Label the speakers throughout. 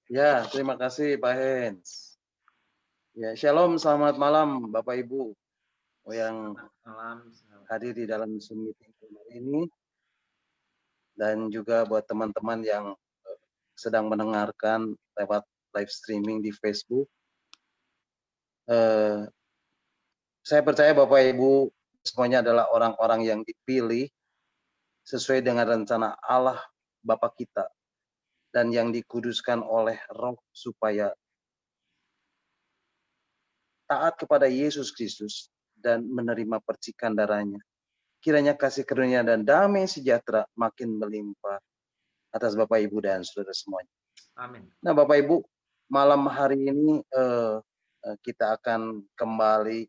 Speaker 1: Ya, terima kasih Pak Hens. Ya, shalom, selamat malam Bapak Ibu yang
Speaker 2: Selamat malam. Selamat
Speaker 1: hadir
Speaker 2: malam.
Speaker 1: di dalam Zoom meeting ini, dan juga buat teman-teman yang sedang mendengarkan lewat live streaming di Facebook. Eh, saya percaya Bapak Ibu semuanya adalah orang-orang yang dipilih sesuai dengan rencana Allah Bapa kita dan yang dikuduskan oleh Roh supaya taat kepada Yesus Kristus dan menerima percikan darahnya. Kiranya kasih karunia dan damai sejahtera makin melimpah atas Bapak Ibu dan saudara semuanya.
Speaker 2: Amin.
Speaker 1: Nah, Bapak Ibu, malam hari ini kita akan kembali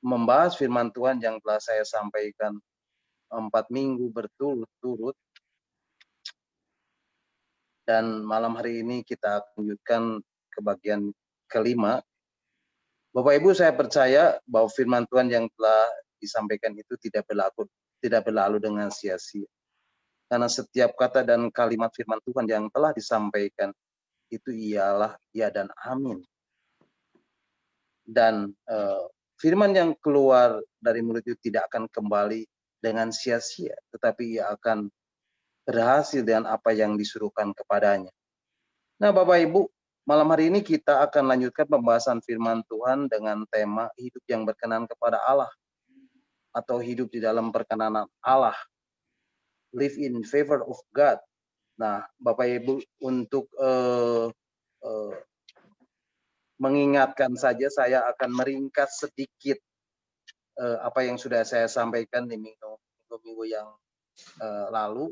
Speaker 1: membahas firman Tuhan yang telah saya sampaikan 4 minggu berturut-turut, dan malam hari ini kita lanjutkan ke bagian kelima. Bapak Ibu, saya percaya bahwa firman Tuhan yang telah disampaikan itu tidak berlalu dengan sia-sia. Karena setiap kata dan kalimat firman Tuhan yang telah disampaikan itu ialah ya dan amin. Dan firman yang keluar dari mulut itu tidak akan kembali dengan sia-sia, tetapi ia akan berhasil dengan apa yang disuruhkan kepadanya. Nah, Bapak Ibu, malam hari ini kita akan lanjutkan pembahasan firman Tuhan dengan tema hidup yang berkenan kepada Allah, atau hidup di dalam perkenanan Allah, live in favor of God. Nah, Bapak Ibu, untuk mengingatkan saja, saya akan meringkas sedikit apa yang sudah saya sampaikan di minggu-minggu yang lalu,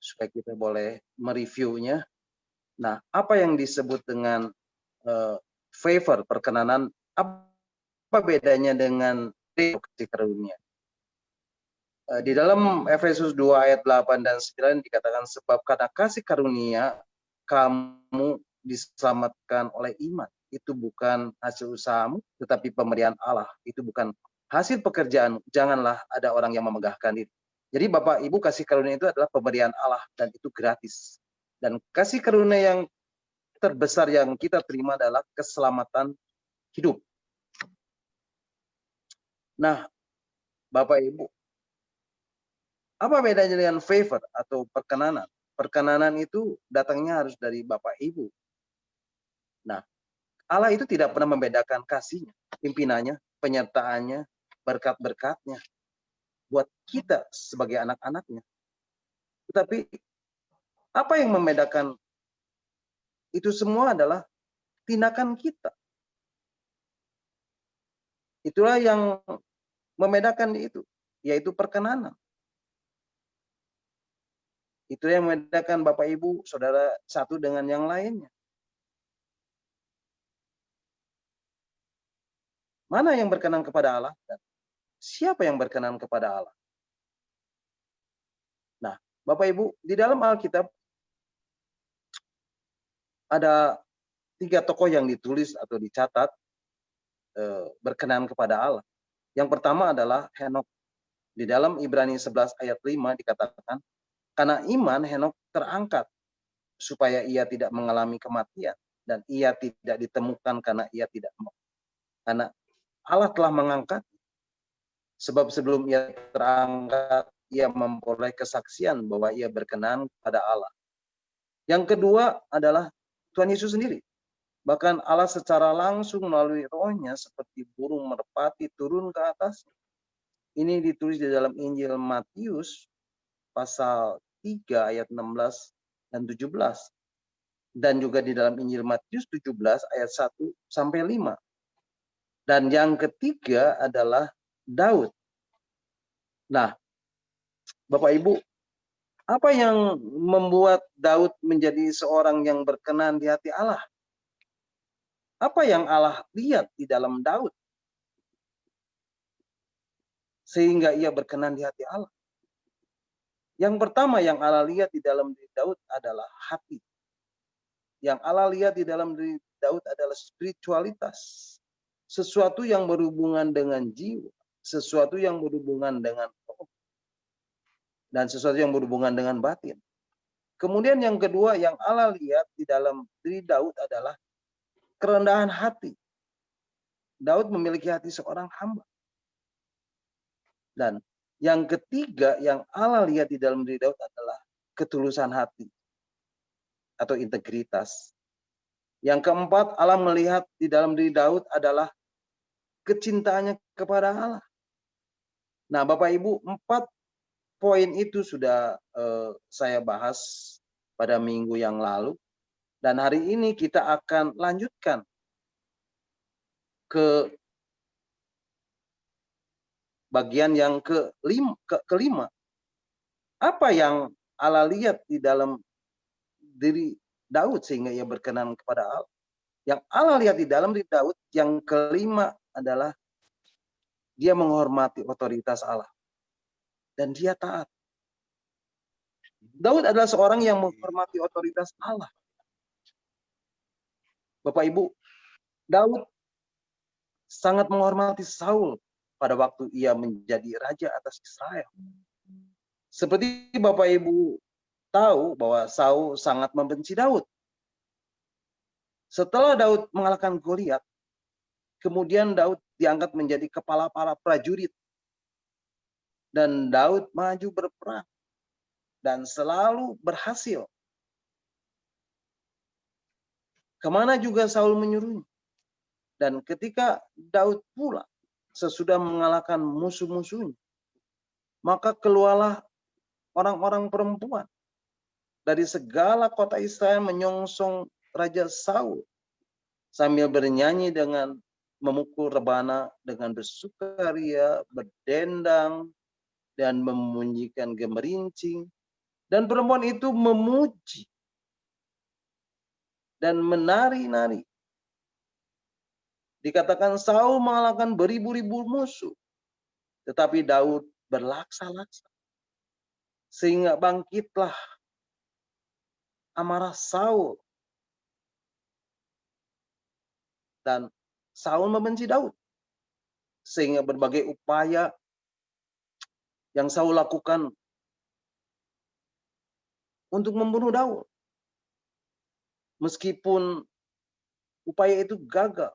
Speaker 1: supaya kita boleh mereviewnya. Nah, apa yang disebut dengan favor, perkenanan, apa bedanya dengan kasih karunia? Di dalam Efesus 2 ayat 8 dan 9 dikatakan, sebab karena kasih karunia kamu diselamatkan oleh iman. Itu bukan hasil usahamu, tetapi pemberian Allah. Itu bukan hasil pekerjaan. Janganlah ada orang yang memegahkan itu. Jadi Bapak Ibu, kasih karunia itu adalah pemberian Allah dan itu gratis. Dan kasih karunia yang terbesar yang kita terima adalah keselamatan hidup. Nah, Bapak Ibu, apa bedanya dengan favor atau perkenanan? Perkenanan itu datangnya harus dari Bapak Ibu. Nah, Allah itu tidak pernah membedakan kasihnya, pimpinannya, penyertaannya, berkat-berkatnya buat kita sebagai anak-anaknya. Tetapi apa yang membedakan itu semua adalah tindakan kita. Itulah yang membedakan itu, yaitu perkenanan. Itu yang membedakan Bapak Ibu, saudara satu dengan yang lainnya. Mana yang berkenan kepada Allah dan siapa yang berkenan kepada Allah? Nah, Bapak Ibu, di dalam Alkitab ada 3 tokoh yang ditulis atau dicatat berkenan kepada Allah. Yang pertama adalah Henok. Di dalam Ibrani 11 ayat 5 dikatakan, karena iman Henok terangkat supaya ia tidak mengalami kematian, dan ia tidak ditemukan karena karena Allah telah mengangkat. Sebab sebelum ia terangkat, ia memperoleh kesaksian bahwa ia berkenan pada Allah. Yang kedua adalah Tuhan Yesus sendiri. Bahkan Allah secara langsung melalui rohnya seperti burung merpati turun ke atas. Ini ditulis di dalam Injil Matius pasal 3 ayat 16 dan 17. Dan juga di dalam Injil Matius 17 ayat 1 sampai 5. Dan yang ketiga adalah Daud. Nah, Bapak Ibu, apa yang membuat Daud menjadi seorang yang berkenan di hati Allah? Apa yang Allah lihat di dalam Daud sehingga ia berkenan di hati Allah? Yang pertama yang Allah lihat di dalam diri Daud adalah hati. Yang Allah lihat di dalam diri Daud adalah spiritualitas. Sesuatu yang berhubungan dengan jiwa, sesuatu yang berhubungan dengan roh, dan sesuatu yang berhubungan dengan batin. Kemudian yang kedua yang Allah lihat di dalam diri Daud adalah kerendahan hati. Daud memiliki hati seorang hamba. Dan yang ketiga yang Allah lihat di dalam diri Daud adalah ketulusan hati atau integritas. Yang keempat Allah melihat di dalam diri Daud adalah kecintaannya kepada Allah. Nah, Bapak Ibu, 4 poin itu sudah saya bahas pada minggu yang lalu. Dan hari ini kita akan lanjutkan ke bagian yang kelima. Apa yang Allah lihat di dalam diri Daud sehingga ia berkenan kepada Allah? Yang Allah lihat di dalam diri Daud yang kelima adalah dia menghormati otoritas Allah. Dan dia taat. Daud adalah seorang yang menghormati otoritas Allah. Bapak Ibu, Daud sangat menghormati Saul pada waktu ia menjadi raja atas Israel. Seperti Bapak Ibu tahu bahwa Saul sangat membenci Daud. Setelah Daud mengalahkan Goliat, kemudian Daud diangkat menjadi kepala para prajurit. Dan Daud maju berperang dan selalu berhasil. Kemana juga Saul menyuruhnya. Dan ketika Daud pulang sesudah mengalahkan musuh-musuhnya, maka keluarlah orang-orang perempuan dari segala kota Israel menyongsong Raja Saul sambil bernyanyi dengan memukul rebana, dengan bersukaria, berdendang, dan memunyikan gemerincing. Dan perempuan itu memuji dan menari-nari. Dikatakan Saul mengalahkan beribu-ribu musuh, tetapi Daud berlaksa-laksa. Sehingga bangkitlah amarah Saul. Dan Saul membenci Daud. Sehingga berbagai upaya yang Saul lakukan untuk membunuh Daud. Meskipun upaya itu gagal.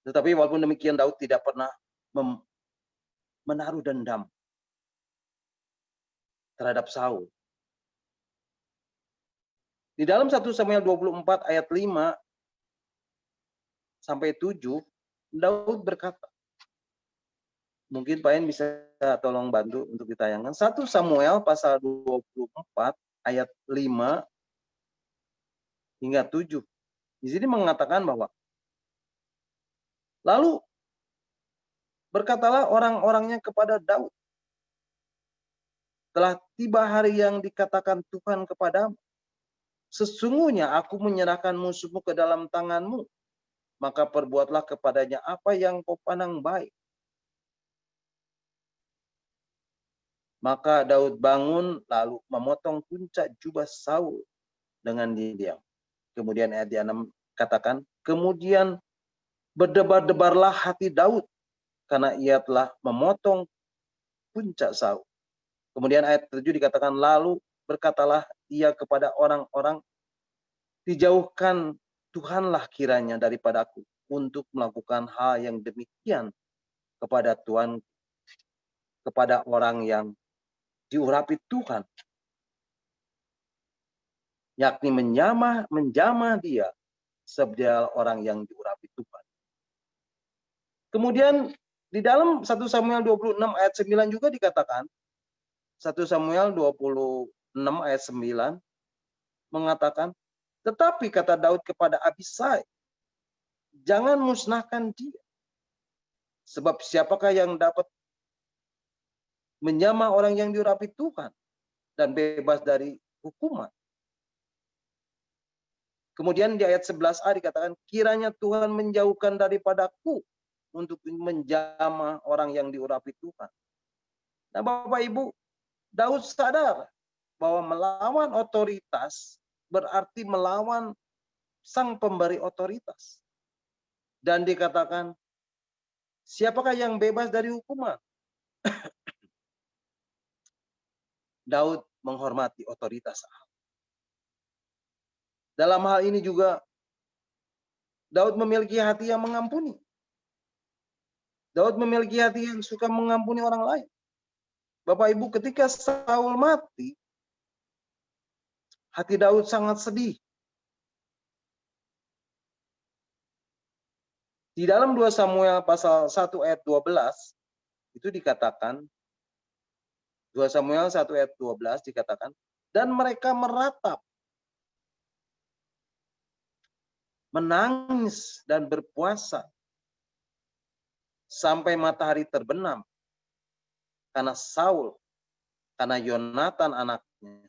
Speaker 1: Tetapi walaupun demikian Daud tidak pernah menaruh dendam terhadap Saul. Di dalam 1 Samuel 24 ayat 5 sampai 7, Daud berkata, mungkin Pak En bisa tolong bantu untuk ditayangkan. 1 Samuel pasal 24 ayat 5 hingga 7. Di sini mengatakan bahwa lalu berkatalah orang-orangnya kepada Daud, telah tiba hari yang dikatakan Tuhan kepadamu. Sesungguhnya aku menyerahkan musuhmu ke dalam tanganmu, maka perbuatlah kepadanya apa yang kau pandang baik. Maka Daud bangun lalu memotong puncak jubah Saul dengan diam. Kemudian ayat 6 katakan, kemudian berdebar-debarlah hati Daud karena ia telah memotong puncak Saul. Kemudian ayat 7 dikatakan, lalu berkatalah ia kepada orang-orang, dijauhkan Tuhanlah kiranya daripadaku untuk melakukan hal yang demikian kepada Tuhan, kepada orang yang diurapi Tuhan, yakni menjamah dia seperti orang yang diurapi Tuhan. Kemudian di dalam 1 Samuel 26 ayat 9 juga dikatakan, 1 Samuel 26 ayat 9 mengatakan, tetapi kata Daud kepada Abisai, jangan musnahkan dia. Sebab siapakah yang dapat menjamah orang yang diurapi Tuhan dan bebas dari hukuman. Kemudian di ayat 11a dikatakan, kiranya Tuhan menjauhkan daripadaku untuk menjamah orang yang diurapi Tuhan. Nah Bapak Ibu, Daud sadar bahwa melawan otoritas berarti melawan sang pemberi otoritas. Dan dikatakan, siapakah yang bebas dari hukuman? Daud menghormati otoritas Allah. Dalam hal ini juga Daud memiliki hati yang mengampuni. Daud memiliki hati yang suka mengampuni orang lain. Bapak Ibu, ketika Saul mati, hati Daud sangat sedih. Di dalam 2 Samuel pasal 1 ayat 12, itu dikatakan, 2 Samuel 1 ayat 12 dikatakan, dan mereka meratap, menangis dan berpuasa sampai matahari terbenam karena Saul, karena Yonatan anaknya,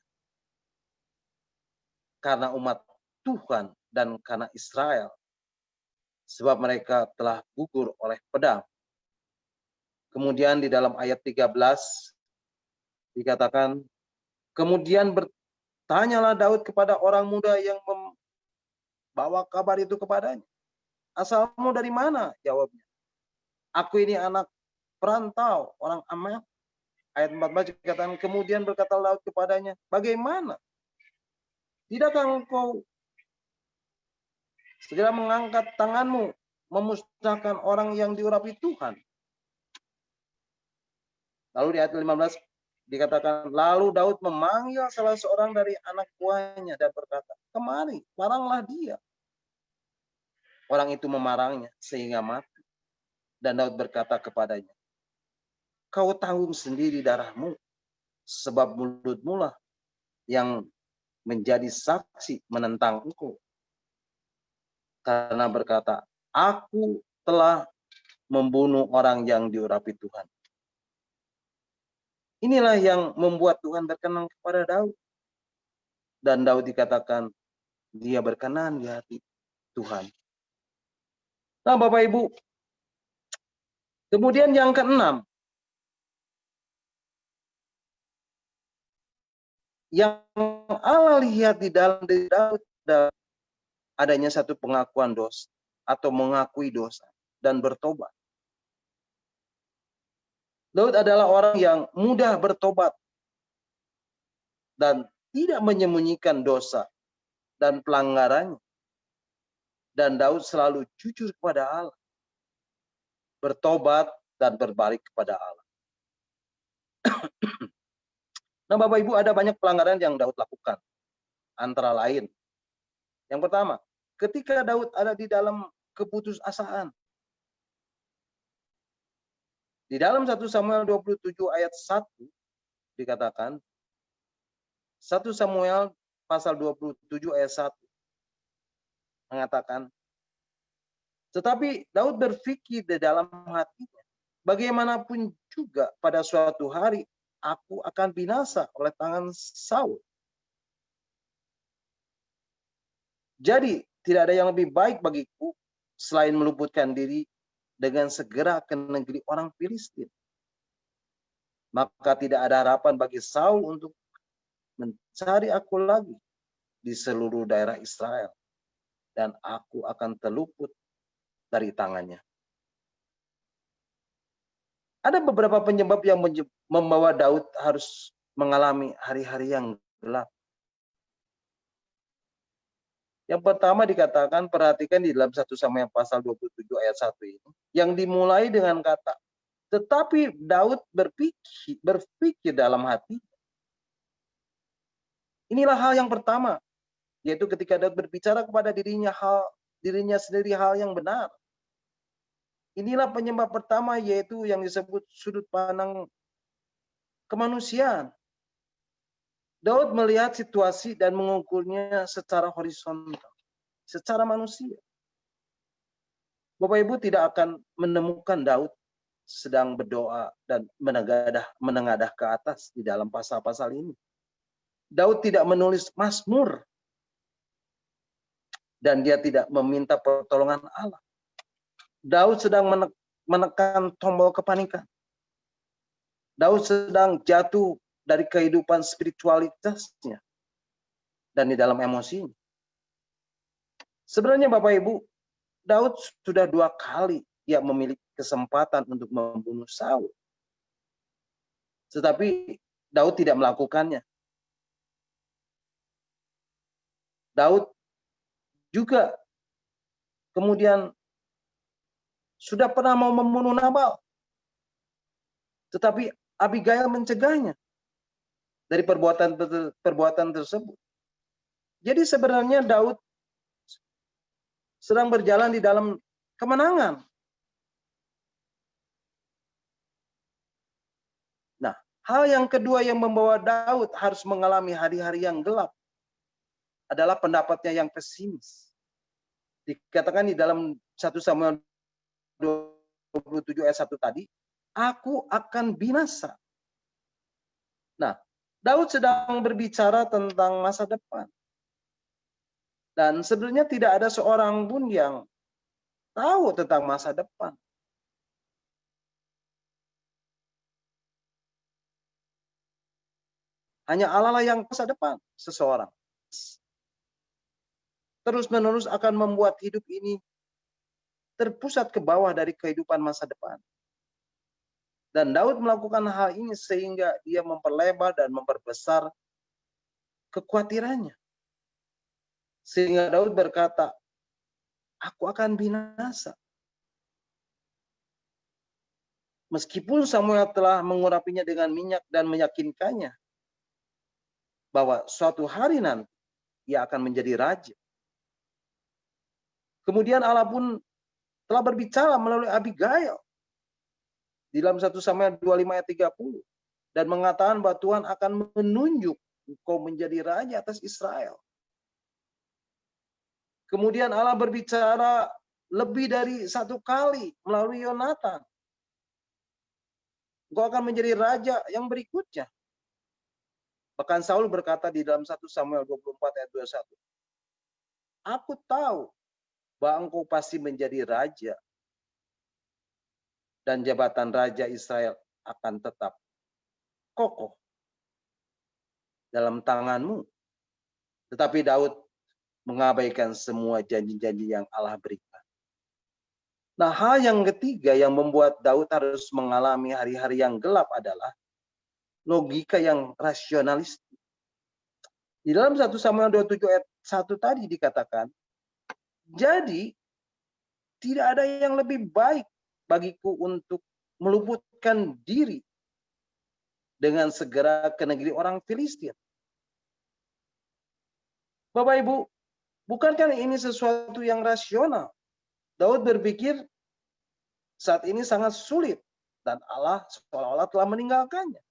Speaker 1: karena umat Tuhan dan karena Israel, sebab mereka telah gugur oleh pedang. Kemudian di dalam ayat 13 dikatakan, kemudian bertanyalah Daud kepada orang muda yang membawa kabar itu kepadanya. Asalmu dari mana? Jawabnya. Aku ini anak perantau, orang Amalek. Ayat 14 dikatakan, kemudian berkata Daud kepadanya, bagaimana? Tidakkah engkau segera mengangkat tanganmu, memusnahkan orang yang diurapi Tuhan? Lalu di ayat 15 dikatakan, lalu Daud memanggil salah seorang dari anak buahnya dan berkata, kemari, maranglah dia. Orang itu memarangnya sehingga mati. Dan Daud berkata kepadanya, kau tanggung sendiri darahmu, sebab mulutmu lah yang menjadi saksi menentang engkau. Karena berkata, aku telah membunuh orang yang diurapi Tuhan. Inilah yang membuat Tuhan berkenan kepada Daud. Dan Daud dikatakan, dia berkenan di hati Tuhan. Nah Bapak Ibu, kemudian yang keenam, yang Allah lihat di dalam diri Daud, adanya satu pengakuan dosa atau mengakui dosa dan bertobat. Daud adalah orang yang mudah bertobat dan tidak menyembunyikan dosa dan pelanggarannya. Dan Daud selalu jujur kepada Allah, bertobat dan berbalik kepada Allah. Nah Bapak Ibu, ada banyak pelanggaran yang Daud lakukan. Antara lain, yang pertama, ketika Daud ada di dalam keputusasaan. Di dalam 1 Samuel 27 ayat 1 dikatakan, 1 Samuel pasal 27 ayat 1 mengatakan, tetapi Daud berpikir di dalam hatinya, bagaimanapun juga pada suatu hari aku akan binasa oleh tangan Saul. Jadi tidak ada yang lebih baik bagiku selain meluputkan diri dengan segera ke negeri orang Filistin. Maka tidak ada harapan bagi Saul untuk mencari aku lagi di seluruh daerah Israel. Dan aku akan terluput dari tangannya. Ada beberapa penyebab yang membawa Daud harus mengalami hari-hari yang gelap. Yang pertama dikatakan, perhatikan di dalam 1 Samuel pasal 27 ayat 1 ini, yang dimulai dengan kata, tetapi Daud berpikir dalam hati. Inilah hal yang pertama, yaitu ketika Daud berbicara kepada dirinya sendiri hal yang benar. Inilah penyebab pertama, yaitu yang disebut sudut pandang kemanusiaan. Daud melihat situasi dan mengukurnya secara horizontal, secara manusia. Bapak Ibu tidak akan menemukan Daud sedang berdoa dan menengadah ke atas di dalam pasal-pasal ini. Daud tidak menulis Mazmur dan dia tidak meminta pertolongan Allah. Daud sedang menekan tombol kepanikan. Daud sedang jatuh dari kehidupan spiritualitasnya dan di dalam emosinya. Sebenarnya Bapak Ibu, Daud sudah 2 kali dia memiliki kesempatan untuk membunuh Saul. Tetapi Daud tidak melakukannya. Daud juga kemudian sudah pernah mau membunuh Nabal, tetapi Abigail mencegahnya dari perbuatan tersebut. Jadi sebenarnya Daud sedang berjalan di dalam kemenangan. Nah, hal yang kedua yang membawa Daud harus mengalami hari-hari yang gelap adalah pendapatnya yang pesimis. Dikatakan di dalam 1 Samuel 27 ayat 1 tadi, aku akan binasa. Nah, Daud sedang berbicara tentang masa depan. Dan sebenarnya tidak ada seorang pun yang tahu tentang masa depan. Hanya Allah lah yang masa depan seseorang. Terus-menerus akan membuat hidup ini terpusat ke bawah dari kehidupan masa depan. Dan Daud melakukan hal ini sehingga dia memperlebar dan memperbesar kekhawatirannya. Sehingga Daud berkata, aku akan binasa. Meskipun Samuel telah mengurapinya dengan minyak dan meyakinkannya bahwa suatu hari nanti ia akan menjadi raja. Kemudian Allah pun telah berbicara melalui Abigail di dalam 1 Samuel 25 ayat 30 dan mengatakan bahwa Tuhan akan menunjuk engkau menjadi raja atas Israel. Kemudian Allah berbicara lebih dari satu kali melalui Yonatan. Engkau akan menjadi raja yang berikutnya. Bahkan Saul berkata di dalam 1 Samuel 24 ayat 21. Aku tahu bahwa engkau pasti menjadi raja. Dan jabatan raja Israel akan tetap kokoh dalam tanganmu. Tetapi Daud mengabaikan semua janji-janji yang Allah berikan. Nah, hal yang ketiga yang membuat Daud harus mengalami hari-hari yang gelap adalah logika yang rasionalis. Di dalam 1 Samuel 27 ayat 1 tadi dikatakan, jadi tidak ada yang lebih baik bagiku untuk meluputkan diri dengan segera ke negeri orang Filistin. Bapak Ibu, bukankah ini sesuatu yang rasional? Daud berpikir saat ini sangat sulit dan Allah seolah-olah telah meninggalkannya.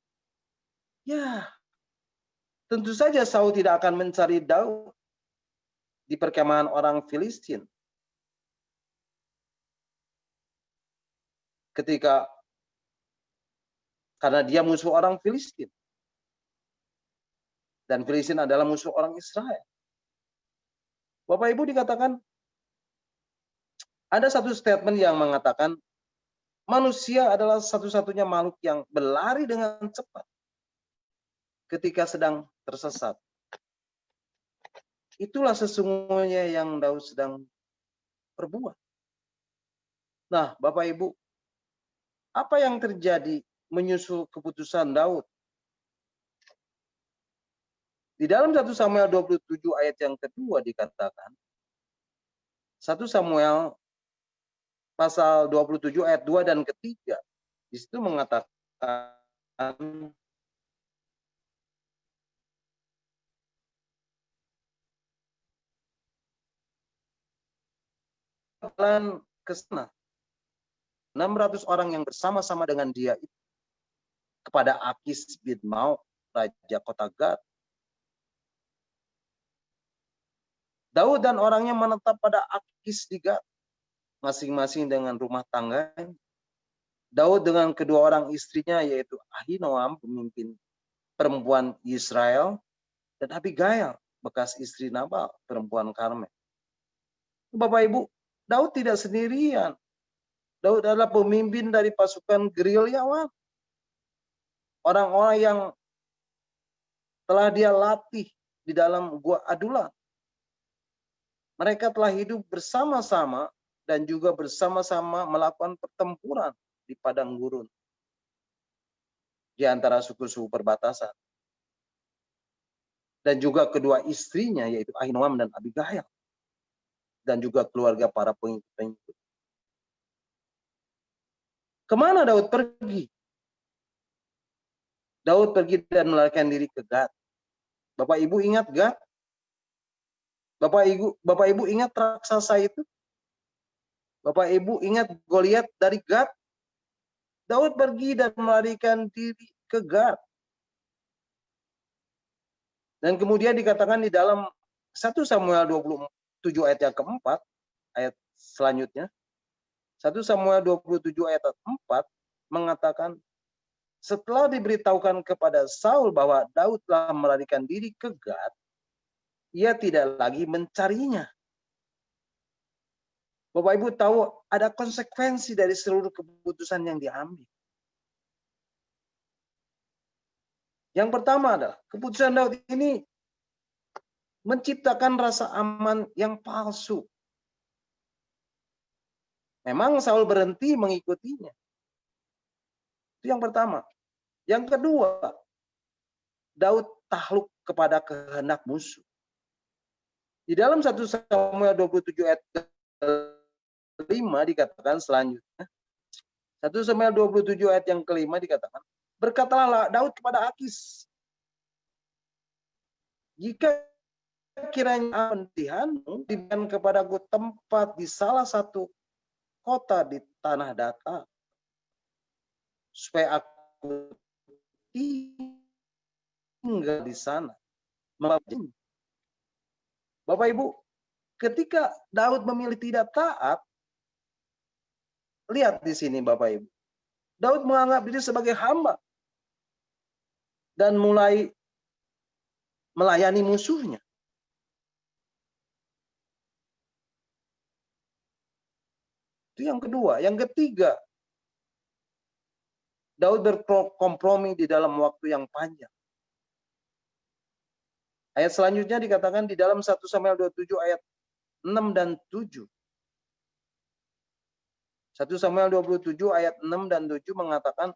Speaker 1: Ya, tentu saja Saul tidak akan mencari Daud di perkemahan orang Filistin. Karena dia musuh orang Filistin. Dan Filistin adalah musuh orang Israel. Bapak Ibu, dikatakan ada satu statement yang mengatakan manusia adalah satu-satunya makhluk yang berlari dengan cepat ketika sedang tersesat. Itulah sesungguhnya yang Daud sedang perbuat. Nah, Bapak Ibu, apa yang terjadi menyusul keputusan Daud? Di dalam 1 Samuel 27 ayat yang kedua dikatakan, 1 Samuel pasal 27 ayat 2 dan ketiga, di situ mengatakan jalan ke sana 600 orang yang bersama-sama dengan dia itu kepada Akis bin Maok, raja kota Gad. Daud dan orangnya menetap pada Akis di Gad, masing-masing dengan rumah tangganya. Daud dengan kedua orang istrinya, yaitu Ahinoam, pemimpin perempuan Israel, dan Abigail, bekas istri Nabal, perempuan Karmel. Bapak Ibu, Daud tidak sendirian. Daud adalah pemimpin dari pasukan gerilyawan. Orang-orang yang telah dia latih di dalam gua Adulam. Mereka telah hidup bersama-sama dan juga bersama-sama melakukan pertempuran di padang gurun di antara suku-suku perbatasan. dan juga kedua istrinya yaitu Ahinoam dan Abigail, dan juga keluarga para pengikut-pengikut. Kemana Daud pergi? Daud pergi dan melarikan diri ke Gad. Bapak Ibu ingat Gad? Bapak Ibu ingat raksasa itu? Bapak Ibu ingat Goliat dari Gad? Daud pergi dan melarikan diri ke Gad. Dan kemudian dikatakan di dalam 1 Samuel 27 ayat yang keempat, ayat selanjutnya, 1 Samuel 27 ayat 4 mengatakan, setelah diberitahukan kepada Saul bahwa Daud telah melarikan diri ke Gad, ia tidak lagi mencarinya. Bapak Ibu tahu ada konsekuensi dari seluruh keputusan yang diambil. Yang pertama adalah keputusan Daud ini menciptakan rasa aman yang palsu. Memang Saul berhenti mengikutinya. Itu yang pertama. Yang kedua, Daud takluk kepada kehendak musuh. Di dalam 1 Samuel 27 ayat 5 dikatakan selanjutnya. 1 Samuel 27 ayat yang kelima dikatakan, berkatalah Daud kepada Akis, jika kiranya pilihanmu diberikan kepadaku tempat di salah satu kota di tanah datar, supaya aku tinggal di sana. Bapak Ibu, ketika Daud memilih tidak taat, lihat di sini Bapak Ibu, Daud menganggap diri sebagai hamba dan mulai melayani musuhnya. Itu yang kedua. Yang ketiga, Daud berkompromi di dalam waktu yang panjang. Ayat selanjutnya dikatakan di dalam 1 Samuel 27 ayat 6 dan 7. 1 Samuel 27 ayat 6 dan 7 mengatakan,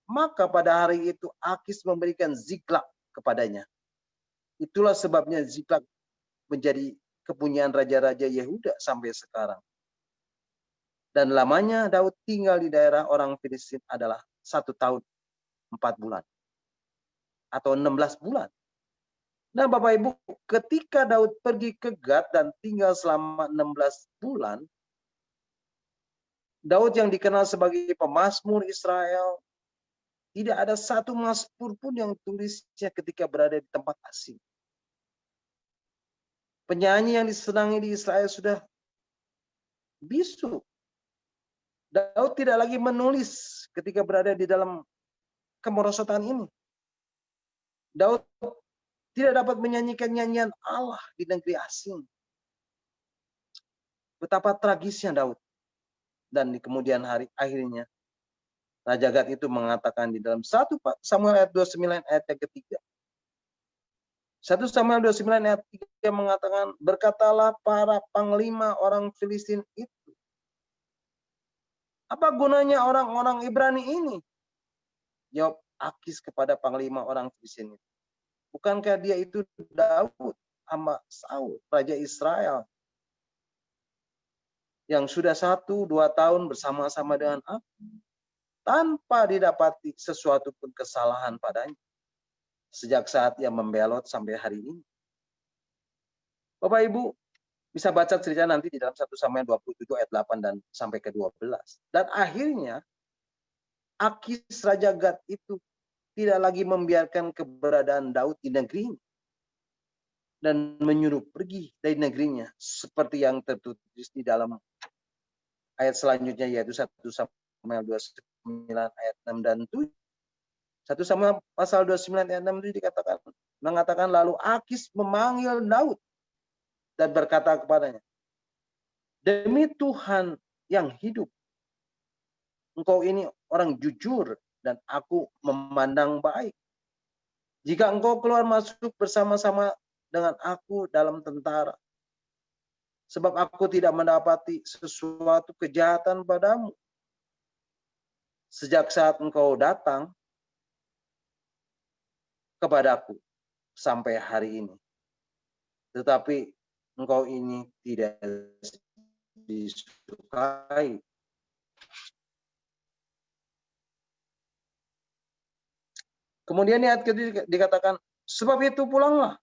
Speaker 1: maka pada hari itu Akis memberikan Ziklag kepadanya. Itulah sebabnya Ziklag menjadi kepunyaan raja-raja Yehuda sampai sekarang. Dan lamanya Daud tinggal di daerah orang Filistin adalah 1 tahun 4 bulan. Atau 16 bulan. Nah Bapak Ibu, ketika Daud pergi ke Gad dan tinggal selama 16 bulan, Daud yang dikenal sebagai pemazmur Israel, tidak ada satu mazmur pun yang tulisnya ketika berada di tempat asing. Penyanyi yang disenangi di Israel sudah bisu. Daud tidak lagi menulis ketika berada di dalam kemerosotan ini. Daud tidak dapat menyanyikan nyanyian Allah di negeri asing. Betapa tragisnya Daud. Dan di kemudian hari akhirnya Raja Gad itu mengatakan di dalam 1 Samuel ayat 29 ayat yang ketiga. 1 Samuel 29 ayat 3 mengatakan, berkatalah para panglima orang Filistin itu, apa gunanya orang-orang Ibrani ini? Jawab Akis kepada panglima orang Filistin itu, bukankah dia itu Daud, hamba Saul, Raja Israel, yang sudah 1-2 tahun bersama-sama dengan aku, tanpa didapati sesuatu pun kesalahan padanya, sejak saat ia membelot sampai hari ini. Bapak Ibu bisa baca cerita nanti di dalam 1 Samuel 27 ayat 8 dan sampai ke 12. Dan akhirnya Akis Raja Gad itu tidak lagi membiarkan keberadaan Daud di negerinya dan menyuruh pergi dari negerinya seperti yang tertulis di dalam ayat selanjutnya, yaitu 1 Samuel 29 ayat 6 dan 7. 1 Samuel pasal 29 ayat 6 itu mengatakan lalu Akis memanggil Daud dan berkata kepadanya, demi Tuhan yang hidup, engkau ini orang jujur dan aku memandang baik. Jika engkau keluar masuk bersama-sama dengan aku dalam tentara, sebab aku tidak mendapati sesuatu kejahatan padamu sejak saat engkau datang kepadaku sampai hari ini. Tetapi engkau ini tidak disukai. Kemudian ayat ketiga dikatakan, sebab itu pulanglah.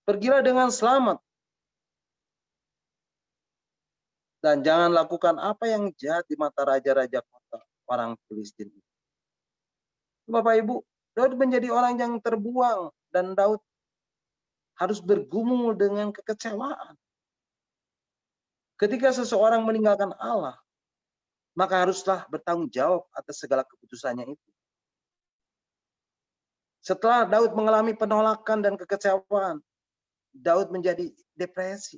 Speaker 1: Pergilah dengan selamat. Dan jangan lakukan apa yang jahat di mata raja-raja kota orang Filistin. Bapak Ibu, Daud menjadi orang yang terbuang dan Daud harus bergumul dengan kekecewaan. Ketika seseorang meninggalkan Allah, maka haruslah bertanggung jawab atas segala keputusannya itu. Setelah Daud mengalami penolakan dan kekecewaan, Daud menjadi depresi.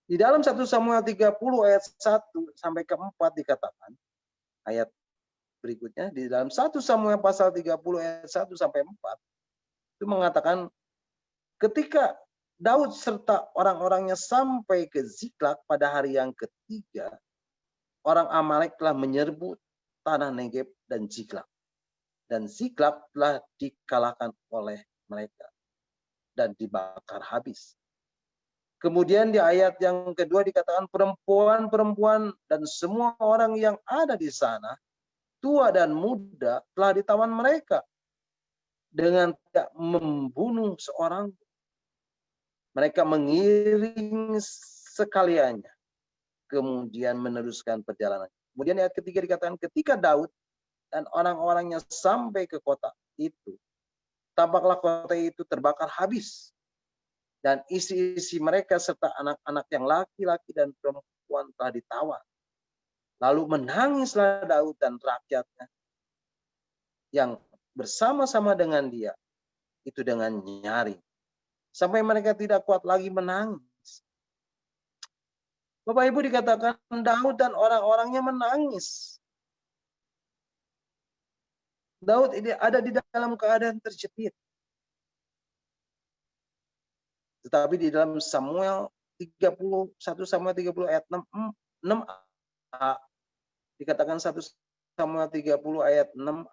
Speaker 1: Di dalam 1 Samuel 30 ayat 1 sampai ke 4 dikatakan, ayat berikutnya, di dalam 1 Samuel pasal 30 ayat 1 sampai 4, itu mengatakan, ketika Daud serta orang-orangnya sampai ke Ziklag pada hari yang ketiga, orang Amalek telah menyerbu tanah Negeb dan Ziklag. Dan Ziklag telah dikalahkan oleh mereka dan dibakar habis. Kemudian di ayat yang kedua dikatakan perempuan-perempuan dan semua orang yang ada di sana, tua dan muda, telah ditawan mereka dengan tidak membunuh seorang. Mereka mengiring sekaliannya, kemudian meneruskan perjalanan. Kemudian ayat ketiga dikatakan ketika Daud dan orang-orangnya sampai ke kota itu, tampaklah kota itu terbakar habis. Dan isi-isi mereka serta anak-anak yang laki-laki dan perempuan telah ditawan. Lalu menangislah Daud dan rakyatnya yang bersama-sama dengan dia, itu dengan nyaring. Sampai mereka tidak kuat lagi menangis. Bapak Ibu, dikatakan Daud dan orang-orangnya menangis. Daud ini ada di dalam keadaan terjepit. Tetapi di dalam Samuel 30, 1 Samuel 30 ayat 6a, dikatakan 1 Samuel 30 ayat 6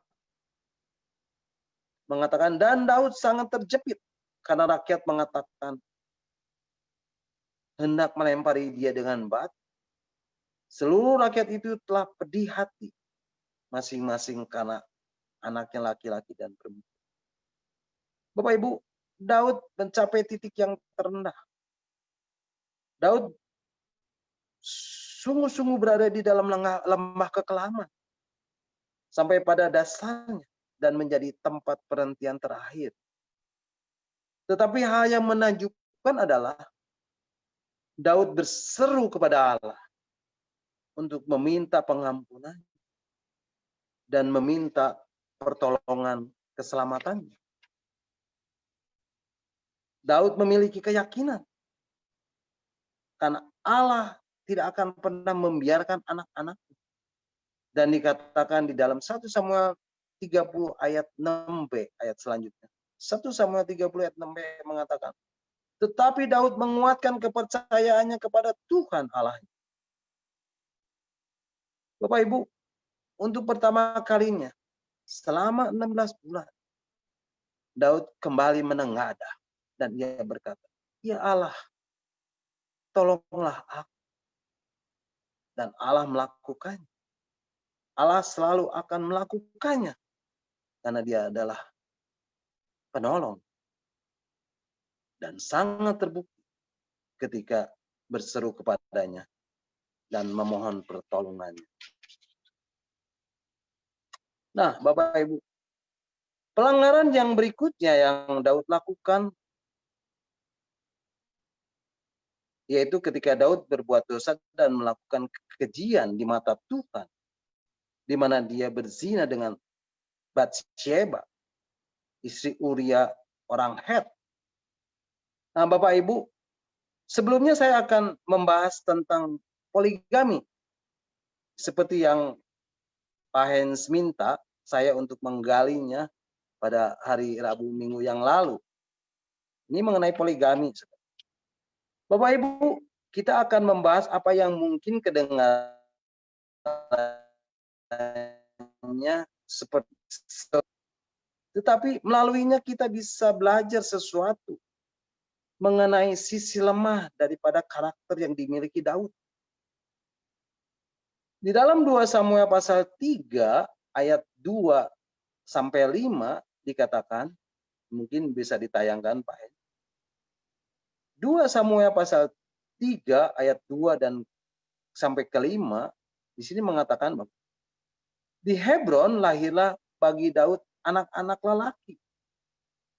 Speaker 1: mengatakan, dan Daud sangat terjepit karena rakyat mengatakan hendak melempari dia dengan batu. Seluruh rakyat itu telah pedih hati, masing-masing karena anaknya laki-laki dan perempuan. Bapak Ibu, Daud mencapai titik yang terendah. Daud sungguh-sungguh berada di dalam lembah kekelaman sampai pada dasarnya dan menjadi tempat perhentian terakhir. Tetapi hal yang menakjubkan adalah Daud berseru kepada Allah untuk meminta pengampunan dan meminta pertolongan keselamatannya. Daud memiliki keyakinan karena Allah tidak akan pernah membiarkan anak-anaknya. Dan dikatakan di dalam 1 Samuel 30 ayat 6b, ayat selanjutnya. 1 Samuel 30 ayat 6b mengatakan, tetapi Daud menguatkan kepercayaannya kepada Tuhan Allahnya. Bapak Ibu, untuk pertama kalinya selama 16 bulan, Daud kembali menengadah dan ia berkata, ya Allah, tolonglah aku. Dan Allah melakukannya. Allah selalu akan melakukannya karena dia adalah penolong. Dan sangat terbukti ketika berseru kepadanya dan memohon pertolongannya. Nah, Bapak Ibu, pelanggaran yang berikutnya yang Daud lakukan yaitu ketika Daud berbuat dosa dan melakukan kekejian di mata Tuhan, di mana dia berzina dengan Batsheba, istri Uria orang Het. Nah, Bapak Ibu, sebelumnya saya akan membahas tentang poligami, seperti yang Pak Hens minta saya untuk menggalinya pada hari Rabu Minggu yang lalu. Ini mengenai poligami. Bapak Ibu, kita akan membahas apa yang mungkin kedengarannya seperti Tetapi melaluinya kita bisa belajar sesuatu mengenai sisi lemah daripada karakter yang dimiliki Daud. Di dalam 2 Samuel pasal 3 ayat 2 sampai 5 dikatakan, mungkin bisa ditayangkan Pak. 2 Samuel pasal 3 ayat 2 dan sampai ke 5 di sini mengatakan bahwa di Hebron lahirlah bagi Daud anak-anak lelaki.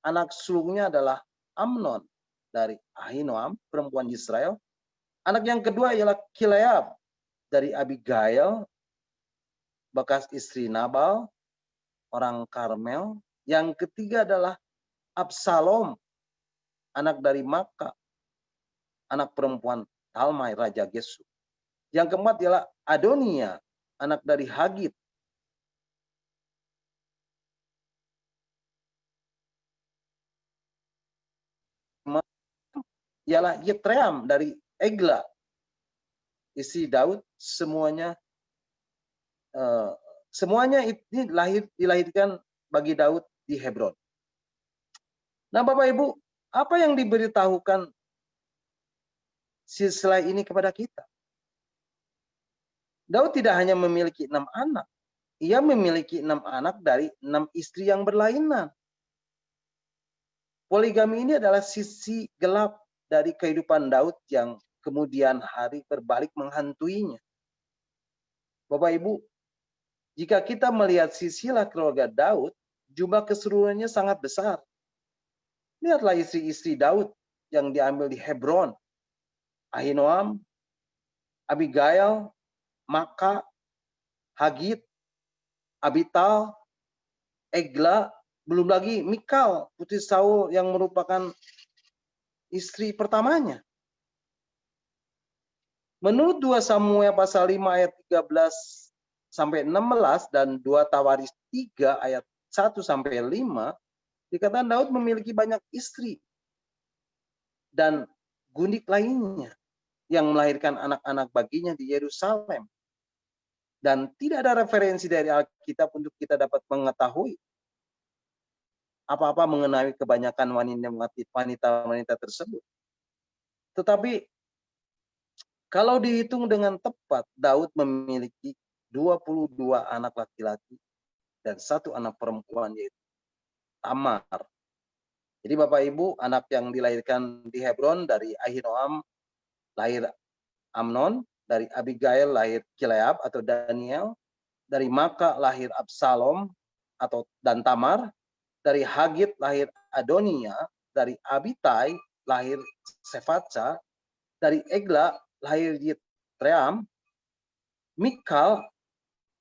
Speaker 1: Anak sulungnya adalah Amnon dari Ahinoam, perempuan Israel. Anak yang kedua ialah Kileab dari Abigail, bekas istri Nabal, orang Karmel. Yang ketiga adalah Absalom, anak dari Maka, anak perempuan Talmai, Raja Gesur. Yang keempat ialah Adonia, anak dari Hagit. Ialah Yitream dari Egla. Istri Daud, semuanya ini dilahirkan bagi Daud di Hebron. Nah, Bapak Ibu, apa yang diberitahukan silsilah ini kepada kita? Daud tidak hanya memiliki 6 anak, ia memiliki 6 anak dari 6 istri yang berlainan. Poligami ini adalah sisi gelap dari kehidupan Daud yang kemudian hari berbalik menghantuinya. Bapak Ibu, jika kita melihat silsilah keluarga Daud, jumlah keseluruhannya sangat besar. Lihatlah istri-istri Daud yang diambil di Hebron. Ahinoam, Abigail, Maka, Hagit, Abital, Egla, belum lagi Mikal, putri Saul yang merupakan istri pertamanya. Menurut 2 Samuel pasal 5 ayat 13 sampai 16 dan 2 Tawaris 3 ayat 1 sampai 5, dikatakan Daud memiliki banyak istri dan gundik lainnya yang melahirkan anak-anak baginya di Yerusalem. Dan tidak ada referensi dari Alkitab untuk kita dapat mengetahui apa-apa mengenai kebanyakan wanita-wanita tersebut. Tetapi kalau dihitung dengan tepat, Daud memiliki 22 anak laki-laki dan 1 anak perempuan, yaitu Tamar. Jadi Bapak Ibu, anak yang dilahirkan di Hebron dari Ahinoam lahir Amnon, dari Abigail lahir Kileab atau Daniel, dari Maka lahir Absalom dan Tamar, dari Hagit lahir Adonia, dari Abitai lahir Sefatsa, dari Egla lahir Yitream, Mikal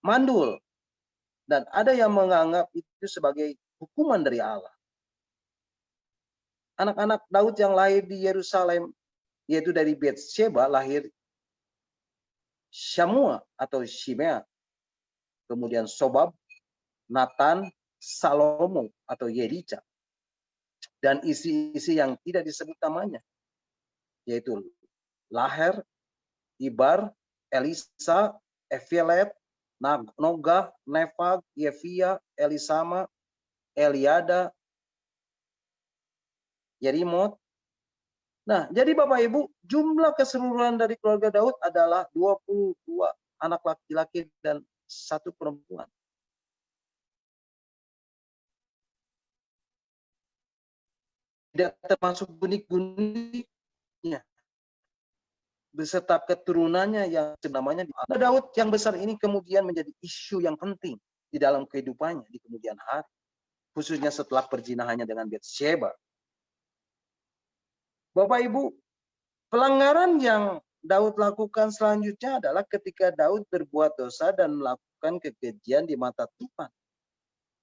Speaker 1: mandul, dan ada yang menganggap itu sebagai hukuman dari Allah. Anak-anak Daud yang lahir di Yerusalem, yaitu dari Betsheba lahir Syamua atau Shimea, kemudian Sobab, Nathan, Salomo atau Yedica, dan isi-isi yang tidak disebut namanya, yaitu Laher, Ibar, Elisa, Efilet, Noga, Nefag, Yefia, Elisama, Eliada, Yerimot. Nah, jadi Bapak Ibu, jumlah keseluruhan dari keluarga Daud adalah 22 anak laki-laki dan 1 perempuan. Tidak termasuk gundik-gundiknya, beserta keturunannya yang namanya Daud yang besar ini kemudian menjadi isu yang penting di dalam kehidupannya di kemudian hari, khususnya setelah perzinahannya dengan Betsheba. Bapak Ibu, pelanggaran yang Daud lakukan selanjutnya adalah ketika Daud berbuat dosa dan melakukan kekejian di mata Tuhan,